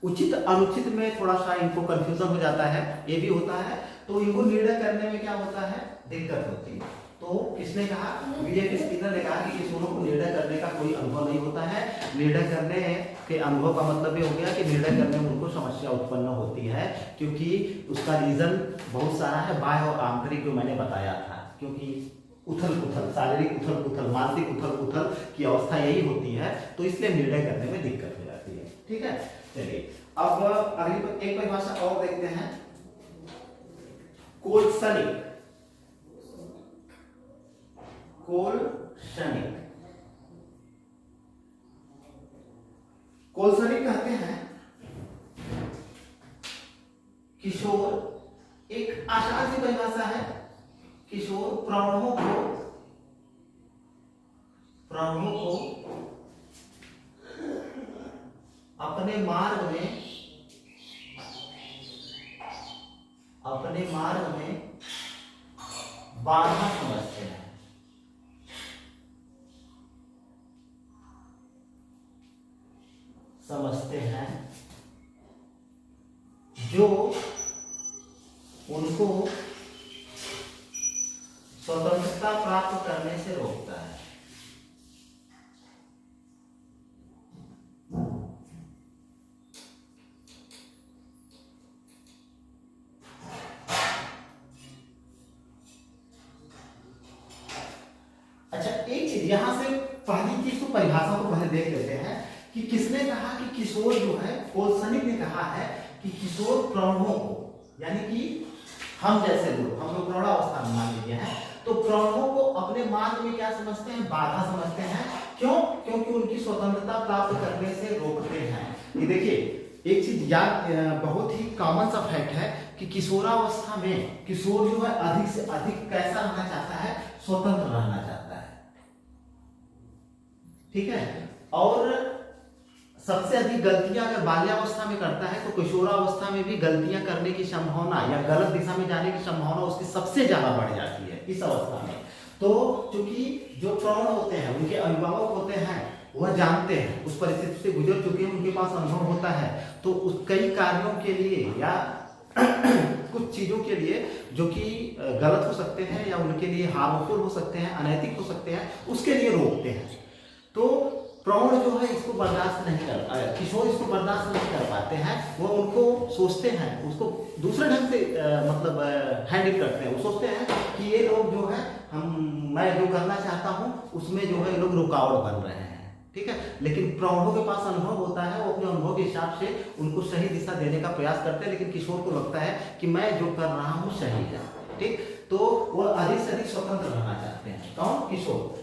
उचित अनुचित में थोड़ा सा इनको कंफ्यूजन हो जाता है, ये भी होता है। तो इनको निर्णय करने में क्या होता है, दिक्कत होती है। तो किसने कहा, विलियम स्किनर ने कहा कि किशोरों को निर्णय करने का कोई अनुभव नहीं होता है। निर्णय करने के अनुभव का मतलब ये हो गया कि निर्णय करने में उनको समस्या उत्पन्न होती है, क्योंकि उसका रीजन बहुत सारा है, बाह्य और आंतरिक, जो मैंने बताया था। क्योंकि उथल पुथल, शारीरिक उथल पुथल, मानसिक उथल पुथल की अवस्था यही होती है, तो इसलिए निर्णय करने में दिक्कत हो जाती है। ठीक है, चलिए अब अगली एक परिभाषा और देखते हैं, कोल्सनिक। कोल्सनिक कहते हैं किशोर, एक आसान सी परिभाषा है, किशोर प्रौढ़ों को अपने मार्ग में बाधा समझते हैं। जो उनको स्वतंत्रता प्राप्त करने से रोकता है। अच्छा, एक चीज यहां से, पहली चीज तो परिभाषा को पहले देख लेते हैं कि किसने कहा कि किशोर जो है, कोल्सनिक ने कहा है कि किशोर प्रौढ़ों को, यानी कि हम जैसे लोग, हम लोग प्रौढ़ावस्था में मान लीजिए हैं, तो प्रौढ़ों को अपने मार्ग में क्या समझते हैं, बाधा समझते हैं। क्यों? क्योंकि उनकी स्वतंत्रता प्राप्त करने से रोकते हैं। ये देखिए, एक चीज याद, बहुत ही कॉमन सा फैक्ट है कि किशोरावस्था में किशोर जो है अधिक से अधिक कैसा रहना चाहता है, स्वतंत्र रहना चाहता है। ठीक है, और सबसे अधिक गलतियां अगर बाल्यावस्था में करता है तो किशोरावस्था में भी गलतियां करने की संभावना या गलत दिशा में जाने की संभावना उसकी सबसे ज्यादा बढ़ जाती है इस अवस्था में। तो चूंकि जो प्रौढ़ होते हैं, उनके अभिभावक होते हैं, वह जानते हैं, उस परिस्थिति से गुजर चुके हैं, उनके पास अनुभव होता है, तो उस कई कार्यों के लिए या कुछ चीजों के लिए जो कि गलत हो सकते हैं या उनके लिए हार्मफुल हो सकते हैं, अनैतिक हो सकते हैं, उसके लिए रोकते हैं। तो प्रौढ़ जो है इसको बर्दाश्त नहीं कर, किशोर इसको बर्दाश्त नहीं कर पाते हैं। वो उनको सोचते हैं, उसको दूसरे ढंग से मतलब हैंडल करते हैं। वो सोचते हैं कि ये लोग जो है, मैं जो करना चाहता हूँ उसमें जो है लोग रुकावट बन रहे हैं। ठीक है, लेकिन प्रौढ़ों के पास अनुभव होता है, वो अपने अनुभव के हिसाब से उनको सही दिशा देने का प्रयास करते हैं। लेकिन किशोर को लगता है कि मैं जो कर रहा हूँ सही है। ठीक, तो वो अधिक से अधिक स्वतंत्र रहना चाहते हैं। कौन? किशोर।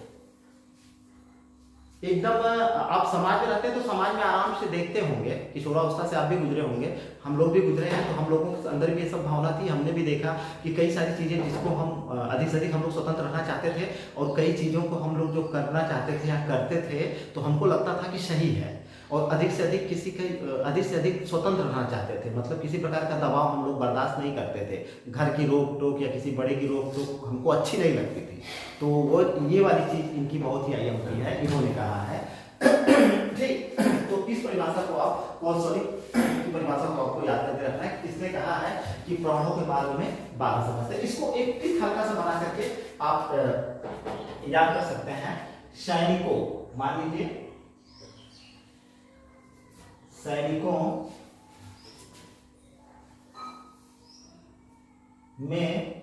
एकदम आप समाज में रहते हैं तो समाज में आराम से देखते होंगे, किशोरावस्था से आप भी गुजरे होंगे, हम लोग भी गुजरे हैं, तो हम लोगों के अंदर भी ये सब भावना थी। हमने भी देखा कि कई सारी चीजें जिसको हम अधिक से अधिक हम लोग स्वतंत्र रहना चाहते थे, और कई चीजों को हम लोग जो करना चाहते थे या करते थे तो हमको लगता था कि सही है, और अधिक से अधिक अधिक से अधिक स्वतंत्र रहना चाहते थे। मतलब किसी प्रकार का दबाव हम लोग बर्दाश्त नहीं करते थे, घर की रोक टोक या किसी बड़े की रोक टोक हमको अच्छी नहीं लगती थी। तो वो ये वाली चीज इनकी बहुत ही अहम की है, इन्होंने कहा है। ठीक, तो इस परिभाषा को आप, कोल्सनिक की परिभाषा को आपको याद करके रखना है। किसने कहा है कि प्रौढ़ों के मार्ग में बाधा समझते हैं। इसको एक टिक हल्का सा बना करके आप याद कर सकते हैं। सैनिकों, मान लीजिए सैनिकों में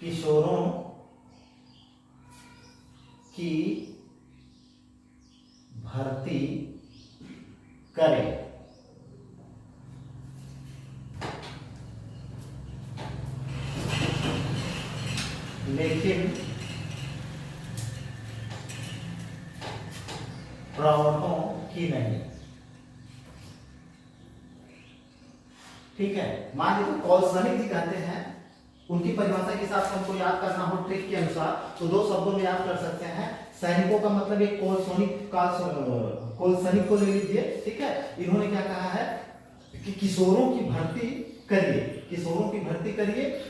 किशोरों की भर्ती करें। प्रौढ़ों की नहीं। ठीक है, मान लीजिए कौलसनिक जी कहते हैं, उनकी परिभाषा के हिसाब से हमको याद करना हो ट्रिक के अनुसार, तो दो शब्दों में याद कर सकते हैं। सैनिकों का मतलब एक कौलसनिक को ले लीजिए। ठीक है, इन्होंने क्या कहा है कि किशोरों की भर्ती करिए, किशोरों की भर्ती करिए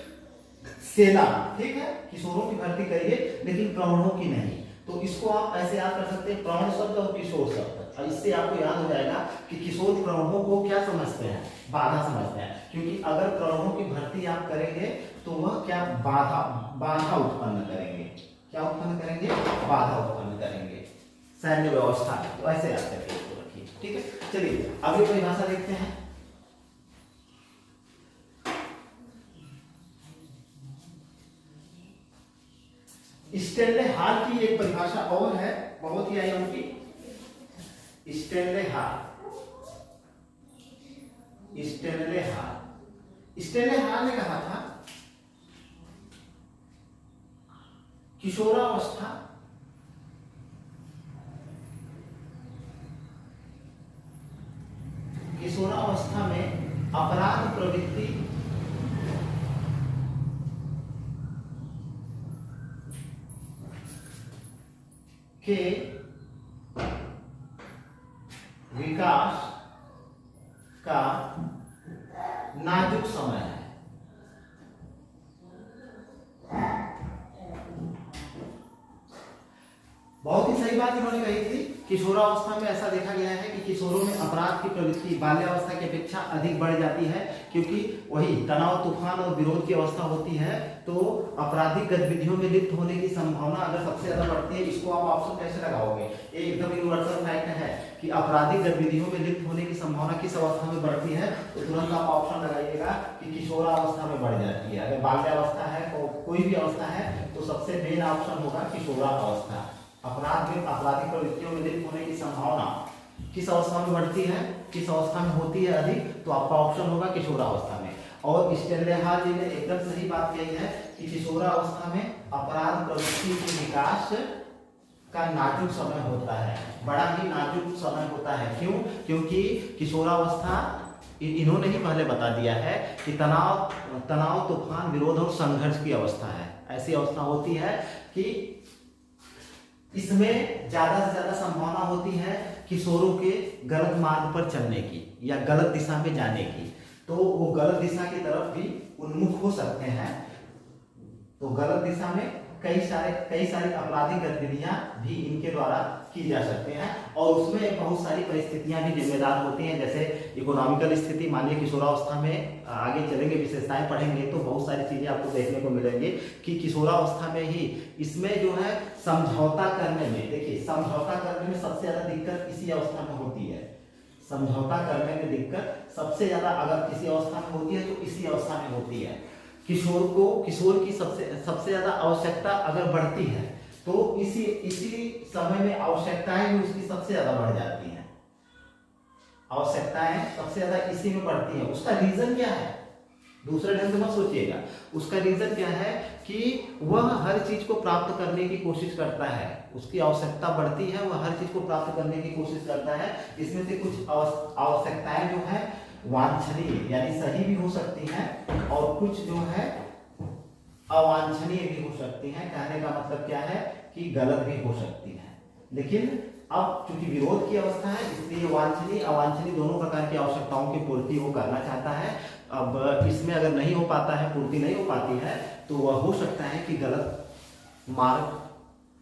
सेना। ठीक है, किशोरों की भर्ती करिए लेकिन प्रौढ़ों की नहीं। तो इसको आप ऐसे याद कर सकते हैं, प्रौढ़ शब्द और किशोर शब्द। और इससे आपको याद हो जाएगा कि किशोर प्रौढ़ों को क्या समझते हैं, बाधा समझते हैं। क्योंकि अगर प्रौढ़ों की भर्ती आप करेंगे तो वह क्या बाधा उत्पन्न करेंगे। क्या उत्पन्न करेंगे? बाधा उत्पन्न करेंगे सैन्य व्यवस्था में। तो ऐसे याद करके इसको रखिए। ठीक है, चलिए अगली परिभाषा देखते हैं। स्टेनले हाल की एक परिभाषा और है, बहुत ही आई उनकी। स्टेनले हाल ने कहा था किशोरावस्था में अपराध प्रवृत्ति के विकास का नाजुक समय है। बहुत ही सही बात इन्होंने कही थी। किशोरावस्था में ऐसा देखा गया है कि किशोरों में अपराध की प्रवृत्ति बाल्यावस्था की अपेक्षा अधिक बढ़ जाती है, क्योंकि वही तनाव, तूफान और विरोध की अवस्था होती है। तो आपराधिक गतिविधियों में लिप्त होने की संभावना अगर सबसे ज्यादा बढ़ती है, इसको आप ऑप्शन कैसे लगाओगे? ये एकदम यूनिवर्सल फैक्ट है कि आपराधिक गतिविधियों में लिप्त होने की संभावना किस अवस्था में बढ़ती है, तो तुरंत आप ऑप्शन लगाइएगा कि किशोरावस्था में बढ़ जाती है। अगर बाल्यावस्था है तो कोई भी अवस्था है तो सबसे मेन ऑप्शन होगा किशोरावस्था। अपराध में आपराधिक प्रवृत्तियों में लिप्त होने की संभावना किस अवस्था में बढ़ती है, किस अवस्था में होती है अधिक, तो आपका ऑप्शन होगा किशोरावस्था में। और स्टेनले हाल जी ने एकदम सही बात कही है कि किशोरावस्था में अपराध प्रवृत्ति के विकास का नाजुक समय होता है, बड़ा ही नाजुक समय होता है। क्यों? क्योंकि किशोरावस्था इन्होंने ही पहले बता दिया है कि तनाव, तूफान, विरोध और संघर्ष की अवस्था है। ऐसी अवस्था होती है कि इसमें ज्यादा से ज्यादा संभावना होती है किशोरों के गलत मार्ग पर चलने की या गलत दिशा में जाने की। तो वो गलत दिशा की तरफ भी उन्मुख हो सकते हैं। तो गलत दिशा में कई सारी आपराधिक गतिविधियां भी इनके द्वारा की जा सकते हैं, और उसमें बहुत सारी परिस्थितियां भी जिम्मेदार होती हैं। जैसे इकोनॉमिकल स्थिति, मानिए किशोरावस्था में, आगे चलेंगे विशेषताएं पढ़ेंगे तो बहुत सारी चीजें आपको देखने को मिलेंगी कि किशोरावस्था में ही इसमें जो है समझौता करने में, देखिए समझौता करने में सबसे ज्यादा दिक्कत इसी अवस्था में होती है। समझौता करने में दिक्कत सबसे ज्यादा अगर किसी अवस्था में होती है तो इसी अवस्था में होती है। किशोर की सबसे ज्यादा आवश्यकता अगर बढ़ती है तो इसी समय में आवश्यकताएं भी उसकी सबसे ज्यादा बढ़ जाती हैं। आवश्यकताएं सबसे ज्यादा इसी में बढ़ती हैं। उसका रीजन क्या है? दूसरे ढंग से मत सोचिएगा। उसका रीजन क्या है कि वह हर चीज को प्राप्त करने की कोशिश करता है। उसकी आवश्यकता बढ़ती है, वह हर चीज को प्राप्त करने की कोशिश करता है। इसमें से कुछ आवश्यकताएं जो है वांछनीय यानी सही भी हो सकती हैं, और कुछ जो है अवांछनीय भी हो सकती हैं। कहने का मतलब क्या है कि गलत भी हो सकती हैं। लेकिन अब चूंकि विरोध की अवस्था है, इसलिए वांछनीय अवांछनीय दोनों प्रकार की आवश्यकताओं की पूर्ति वो करना चाहता है। अब इसमें अगर नहीं हो पाता है, पूर्ति नहीं हो पाती है, तो वह हो सकता है कि गलत मार्ग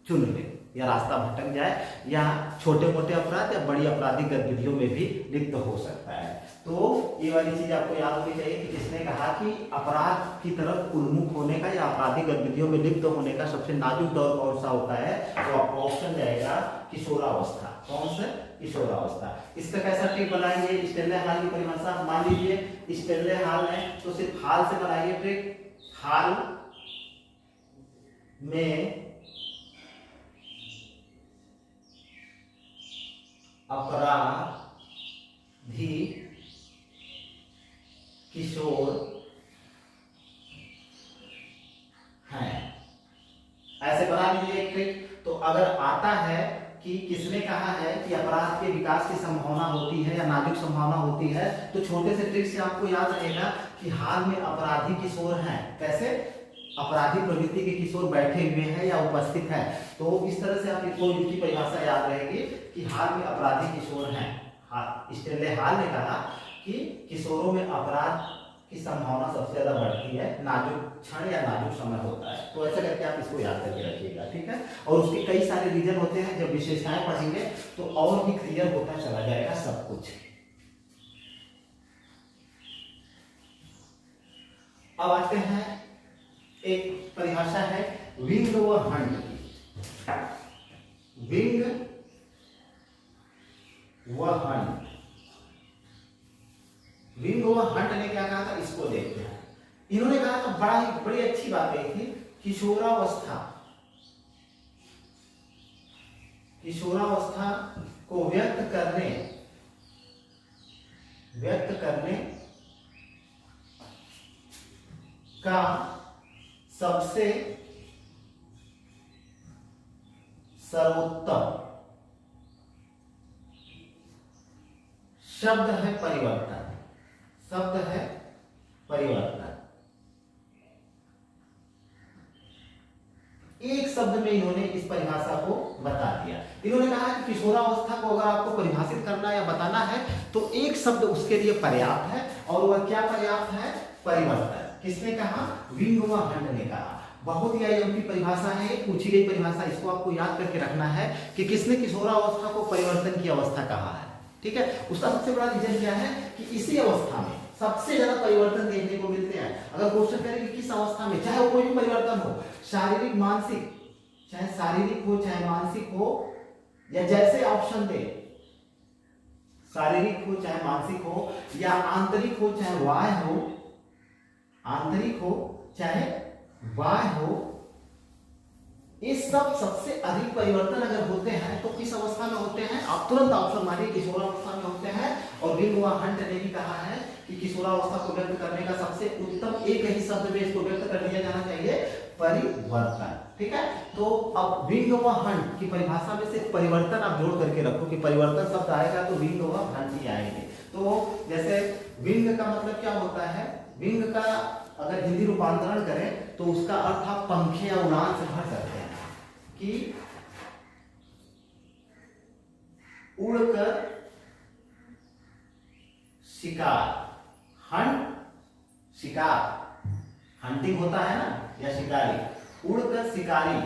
चुन ले या रास्ता भटक जाए, या छोटे मोटे अपराध या बड़ी आपराधिक गतिविधियों में भी लिप्त हो सकता है। तो ये वाली चीज आपको याद होनी चाहिए कि किसने कहा कि अपराध की तरफ उन्मुख होने का या आपराधिक गतिविधियों में लिप्त होने का सबसे नाजुक दौर कौन सा होता है, तो आपका ऑप्शन जाएगा किशोरावस्था। कौन सा? किशोरावस्था। इसका कैसा ट्रिक बनाएंगे? स्टेनले हाल की परिभाषा मान लीजिए स्टेनले हाल है तो सिर्फ हाल से बनाइए ट्रिक। हाल में अपराधी किशोर हैं, ऐसे बना लीजिए एक ट्रिक। तो अगर आता है कि किसने कहा है कि अपराध के विकास की संभावना होती है या नाजुक संभावना होती है, तो छोटे से ट्रिक से आपको याद रहेगा कि हाल में अपराधी किशोर हैं। कैसे? अपराधी प्रवृत्ति के किशोर बैठे हुए हैं या उपस्थित हैं। तो इस तरह से आप इसको, इनकी परिभाषा याद रहेगी कि हाल में अपराधी किशोर हैं। स्टेनले हॉल ने कहा कि किशोरों में अपराध की संभावना सबसे ज्यादा बढ़ती है, नाजुक क्षण या नाजुक समय होता है। तो ऐसा करके आप इसको याद करके रखिएगा, ठीक है। और उसके कई सारे रीजन होते हैं, जब विशेषताएं पढ़ेंगे तो और भी क्लियर होता चला जाएगा सब कुछ। अब आते हैं, एक परिभाषा है विंग व हंट की। विंग व हंट, विंग व हंट ने क्या कहा था, इसको देखते हैं। इन्होंने कहा था, बड़ी अच्छी बात कही थी, किशोरावस्था को व्यक्त करने का सबसे सर्वोत्तम शब्द है परिवर्तन। शब्द है परिवर्तन। एक शब्द में इन्होंने इस परिभाषा को बता दिया। इन्होंने कहा कि किशोरावस्था को अगर आपको परिभाषित करना या बताना है तो एक शब्द उसके लिए पर्याप्त है, और वह क्या पर्याप्त है? परिवर्तन। किसने कहा? विंग व हंट ने कहा। बहुत ही आईएमपी परिभाषा है, पूछी गई परिभाषा। इसको आपको याद करके रखना है कि किसने किशोरावस्था को परिवर्तन की अवस्था कहा है, ठीक है। उसका सबसे बड़ा रीजन क्या है कि इसी अवस्था में सबसे ज्यादा परिवर्तन देखने को मिलते हैं। अगर क्वेश्चन करें कि किस अवस्था में, चाहे वो कोई भी परिवर्तन हो, शारीरिक मानसिक, चाहे शारीरिक हो चाहे मानसिक हो, या जैसे ऑप्शन दे, शारीरिक हो चाहे मानसिक हो, या आंतरिक हो चाहे बाह्य हो, आंतरिक हो चाहे बाह्य हो, इस सब सबसे अधिक परिवर्तन अगर होते हैं तो किस अवस्था में होते हैं? आप तुरंत ऑप्शन मारिए, किशोरावस्था में होते हैं। और विंग व हंट ने भी कहा है कि किशोरावस्था को व्यक्त करने का सबसे उत्तम एक ही शब्द में इसको व्यक्त कर दिया जाना चाहिए, परिवर्तन, ठीक है। तो अब विंग व हंट की परिभाषा में से परिवर्तन आप जोड़ करके रखो कि परिवर्तन शब्द आएगा तो विंग व हंट ही आएंगे। तो जैसे विंग का मतलब क्या होता है? विंग का अगर हिंदी रूपांतरण करें तो उसका अर्थ आप पंखे या उड़ान से भर सकते हैं कि उड़कर शिकार। हंट शिकार, हंटिंग होता है ना, या शिकारी। उड़कर शिकारी,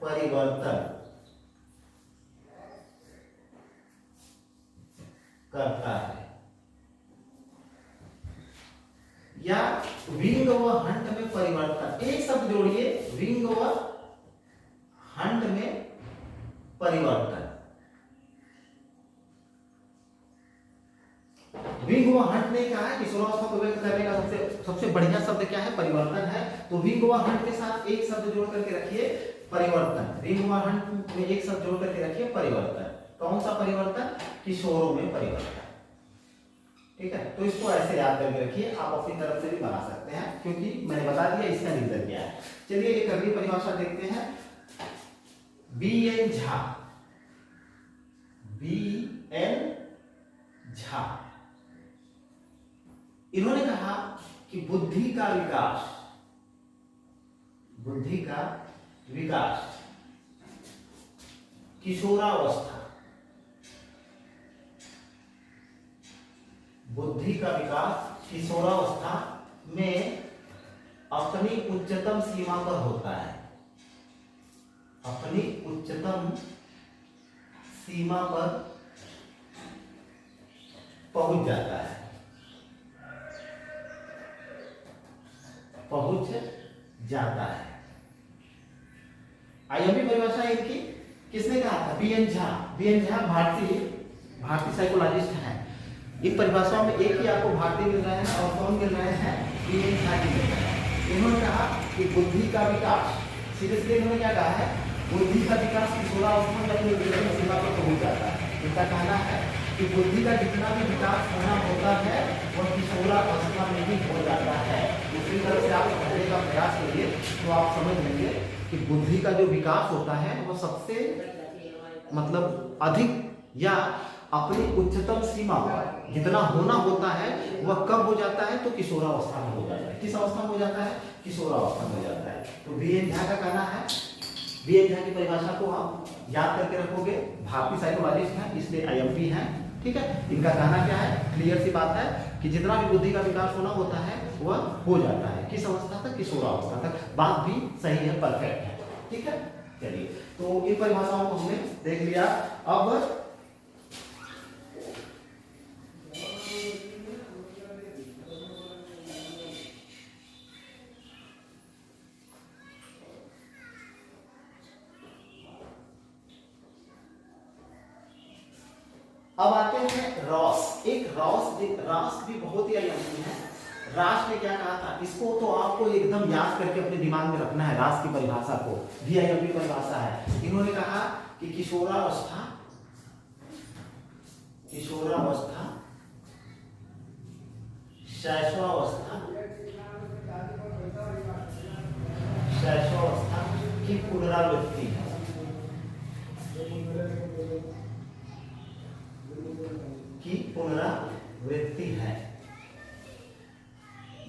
परिवर्तन करता है। या विंग व हंट में परिवर्तन, एक शब्द जोड़िए, विंग व हंट में परिवर्तन। विंग व हंट ने कहा है किशोरावस्था को व्यक्त करने का सबसे बढ़िया शब्द क्या है? परिवर्तन है। तो विंग व हंट के साथ एक शब्द जोड़ करके रखिए, परिवर्तन। विंग व हंट में एक शब्द जोड़ करके रखिए, परिवर्तन। कौन सा परिवर्तन? किशोरों में परिवर्तन, ठीक है। तो इसको ऐसे याद करके रखिए, आप अपनी तरफ से भी बना सकते हैं, क्योंकि मैंने बता दिया इसका रीजन क्या है। चलिए एक अगली परिभाषा देखते हैं, बी.एन. झा। बी.एन. झा, इन्होंने कहा कि बुद्धि का विकास, बुद्धि का विकास किशोरावस्था, बुद्धि का विकास किशोरावस्था में अपनी उच्चतम सीमा पर होता है, अपनी उच्चतम सीमा पर पहुंच जाता है, पहुंच जाता है। आईएमपी परिभाषा इनकी किसने कहा था? बी.एन. झा। बी.एन. झा भारतीय साइकोलॉजिस्ट हैं। इन परिभाषाओं में एक ही आपको भारतीय मिल रहा है, और कौन मिल रहे हैं? बी.एन. झा मिल रहे हैं। इन्होंने कहा कि बुद्धि का विकास, सीरियसली इन्होंने क्या कहा है? बुद्धि का विकास किशोरावस्था में अपनी उच्चतम सीमा पर पहुंच जाता है। इनका कहना है कि बुद्धि का जितना भी विकास होना होता है वह इसी तरह से आप समझने का प्रयास करिए तो आप समझ लेंगे कि बुद्धि का जो विकास होता है वह सबसे मतलब अधिक या अपनी उच्चतम सीमा पर जितना होना होता है वह कब हो जाता है, तो किशोरावस्था में हो जाता है। किस अवस्था में हो जाता है? किशोरावस्था में हो जाता है। तो बी.एन. झा का कहना है, बी.एन. झा की परिभाषा को आप याद करके रखोगे। भारतीय साइकोलॉजिस्ट हैं, इसलिए IMP हैं, ठीक है। इनका कहना क्या है? क्लियर सी बात है कि जितना भी बुद्धि का विकास होना होता है वह हो जाता है। किस अवस्था तक? किशोरावस्था तक। बात भी सही है, परफेक्ट है, ठीक है। चलिए, तो इन परिभाषाओं को हमने देख लिया। अब आते हैं रॉस। एक रॉस भी बहुत ही अयंती है। रास ने क्या कहा था? इसको तो आपको एकदम याद करके अपने दिमाग में रखना है। रास की परिभाषा को, VIMP परिभाषा है। इन्होंने कहा कि किशोरावस्था शैशवावस्था की पुनरावृत्ति है।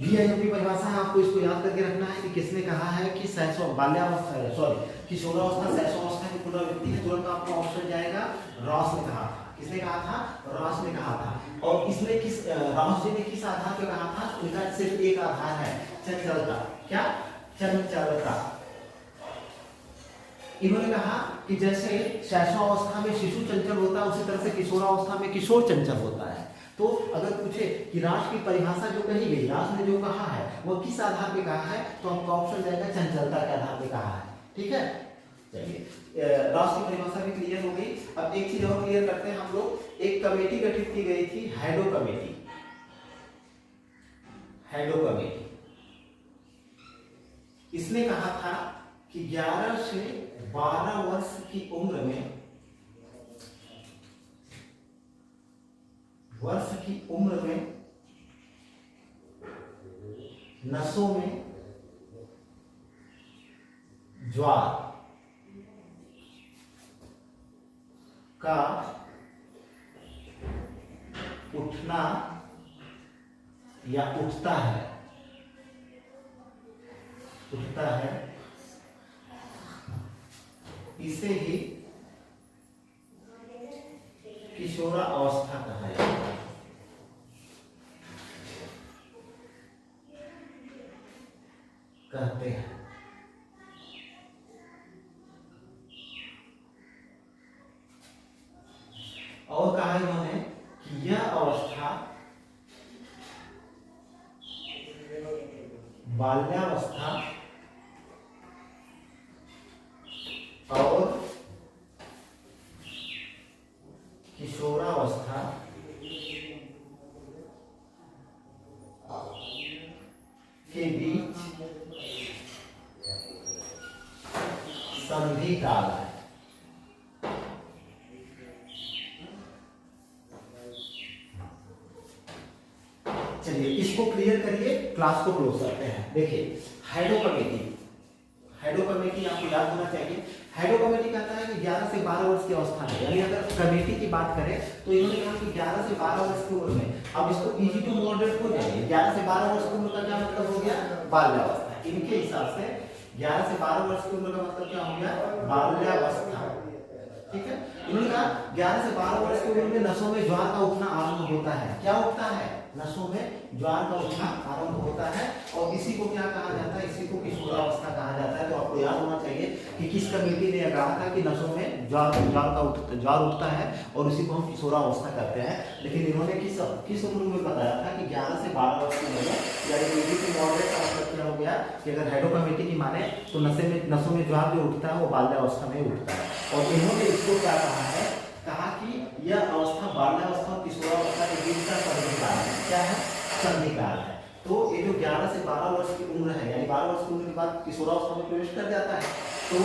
VIMP परिभाषा है, आपको इसको याद करके रखना है कि किसने कहा है कि किशोरावस्था शैशवावस्था की पुनरावृत्ति है। तुरंत आपका ऑप्शन जाएगा, रॉस ने कहा। किसने कहा था? रॉस ने कहा था। और इसने रॉस जी ने किस आधार पर कहा था? उनका सिर्फ एक आधार है, चंचलता। क्या? चंचलता। इन्होंने कहा कि जैसे शैशवावस्था में शिशु चंचल होता है, उसी तरह से किशोरावस्था में किशोर चंचल होता है। तो अगर पूछे कि रास की परिभाषा जो कही गई, रास ने जो कहा है वो किस आधार पे कहा है, तो आपका ऑप्शन जाएगा चंचलता के आधार पे कहा है, ठीक है। चलिए, रास की परिभाषा भी क्लियर हो गई। अब एक चीज और क्लियर करते हैं हम लोग। एक कमेटी गठित की गई थी, हैडो कमेटी। इसने कहा था कि 11 से 12 वर्ष की उम्र में नसों में ज्वार का उठना या उठता है, इसे ही किशोरावस्था कहा जाता है। कहते हैं। और कहा इन्होंने कि यह अवस्था बाल्यावस्था और किशोरावस्था के बीच संधि काल है। चलिए, इसको क्लियर करिए, क्लास को क्लोज करते हैं। देखिए, हैडो कमेटी आपको याद होना चाहिए। हैडो कमेटी कहता है कि 11 से 12 वर्ष की अवस्था में, यानी अगर कमेटी की बात करें तो इन्होंने कहा कि 11 से 12 वर्ष की उम्र में, अब इसको इजी टू मॉडरेट हो जाएगी। 11 से 12 वर्ष की उम्र का क्या मतलब हो गया? बाल्यावस्था। इनके हिसाब से 11 से 12 वर्ष की उम्र का मतलब क्या हो गया? बाल्यावस्था, ठीक है। इन्होंने कहा 11 से 12 वर्ष की उम्र में नसों में ज्वार का उठना आरंभ होता है। क्या उठता है? नसों में ज्वार का उठना आरंभ होता है। और इसी को क्या कहा जाता है? इसी को किशोरावस्था कहा जाता है। तो आपको याद होना चाहिए कि किस कमेटी ने कहा था कि नसों में ज्वार उठता है और उसी को हम किशोरावस्था कहते हैं। लेकिन इन्होंने किस उम्र में बताया था कि 11 से 12 वर्ष की उम्र में, यानी मॉडरेट का मतलब क्या हो गया कि अगर हैडो कमेटी की माने तो नसों में ज्वार जो उठता है वो बाल्यावस्था में उठता है। और इन्होंने इसको क्या कहा है? कहा कि यह अवस्था बाल्यावस्था और किशोरावस्था के बीच का संधिकाल है। क्या है? संधिकाल है। तो ये जो 11 से 12 वर्ष की उम्र है, यानी 12 वर्ष की उम्र के बाद किशोरावस्था में प्रवेश कर जाता है, तो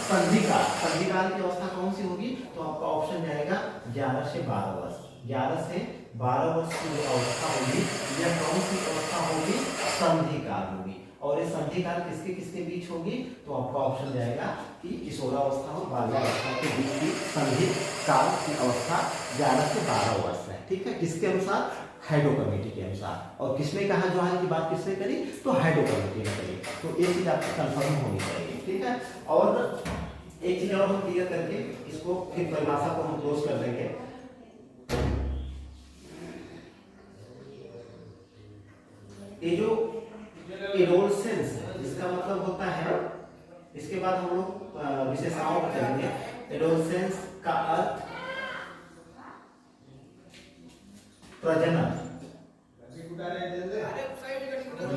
संधिकाल की अवस्था कौन सी होगी? तो आपका ऑप्शन जाएगा 11 से 12 वर्ष। 11 से 12 वर्ष की जो अवस्था होगी यह कौन सी अवस्था होगी? संधि काल होगी। और ये संधि काल किसके किसके बीच होगी? तो आपका ऑप्शन जाएगा कि किशोरावस्था और बाल्यावस्था के बीच की संधि काल की अवस्था 11 से 12 वर्ष है। ठीक है, किसके अनुसार? हाइडो कमेटी के अनुसार। और किसने कहा जो की बात किसने करी? तो हाइडो कमेटी ने करी। तो ये चीज आपकी कंफर्म होनी चाहिए। ठीक है, और एक चीज और हम क्लियर करके इसको फिर परिभाषा को हम क्लोज कर देंगे। ये जो एडोलसेंस है इसका मतलब होता है, इसके बाद हम लोग विशेषताओं पर चलेंगे। एडोलसेंस का अर्थ प्रजनन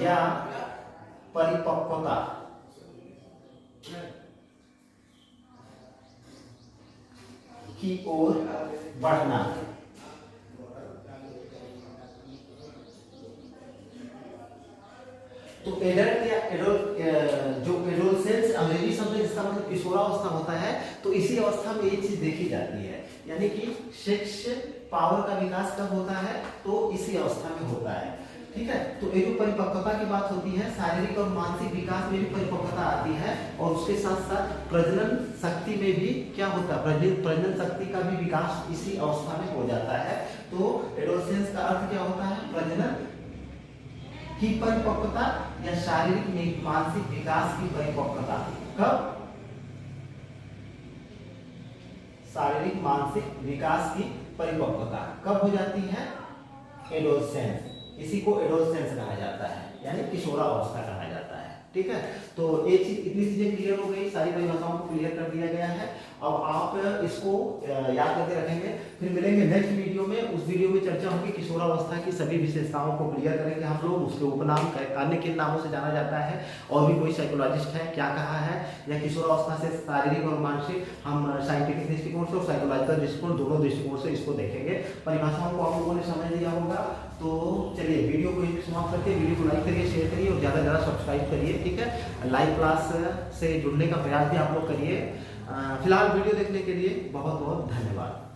या परिपक्वता की ओर बढ़ना। तो एडल्ट या जो एडोलसेंस अंग्रेजी शब्द है जिसका मतलब किशोरावस्था होता है, तो इसी अवस्था में ये चीज देखी जाती है, यानी कि सेक्स पावर का विकास कब होता है? तो इसी अवस्था में होता है। ठीक है, तो ये जो परिपक्वता की बात होती है, शारीरिक और मानसिक विकास में भी परिपक्वता आती है, और उसके साथ साथ प्रजनन शक्ति में भी क्या होता है? प्रजनन शक्ति का भी विकास इसी अवस्था में हो जाता है। तो एडोलसेंस का अर्थ क्या होता है? प्रजनन की परिपक्वता या शारीरिक मानसिक विकास की परिपक्वता। कब? शारीरिक मानसिक विकास की परिपक्वता कब हो जाती है? एडोलसेंस। इसी को एडोलसेंस कहा जाता है, यानी किशोरावस्था कहा जाता है। ठीक है, तो ये चीज, इतनी चीजें क्लियर हो गई, सारी परिभाषाओं को क्लियर कर दिया गया है। अब आप इसको याद करके रखेंगे। फिर मिलेंगे नेक्स्ट वीडियो में। उस वीडियो में चर्चा होगी किशोरावस्था की सभी विशेषताओं को क्लियर करेंगे हम लोग। उसके उपनाम अन्य किन नामों से जाना जाता है, और भी कोई साइकोलॉजिस्ट है क्या कहा है, या किशोरावस्था से शारीरिक और मानसिक हम साइंटिफिक दृष्टिकोण से और साइकोलॉजिकल दृष्टिकोण, दोनों दृष्टिकोण से इसको देखेंगे। परिभाषाओं को आप लोगों ने समझ लिया होगा। तो चलिए वीडियो को यहीं समाप्त करके वीडियो को लाइक करिए, शेयर करिए और ज़्यादा से ज़्यादा सब्सक्राइब करिए। ठीक है, लाइव क्लास से जुड़ने का प्रयास भी आप लोग करिए। फिलहाल वीडियो देखने के लिए बहुत बहुत धन्यवाद।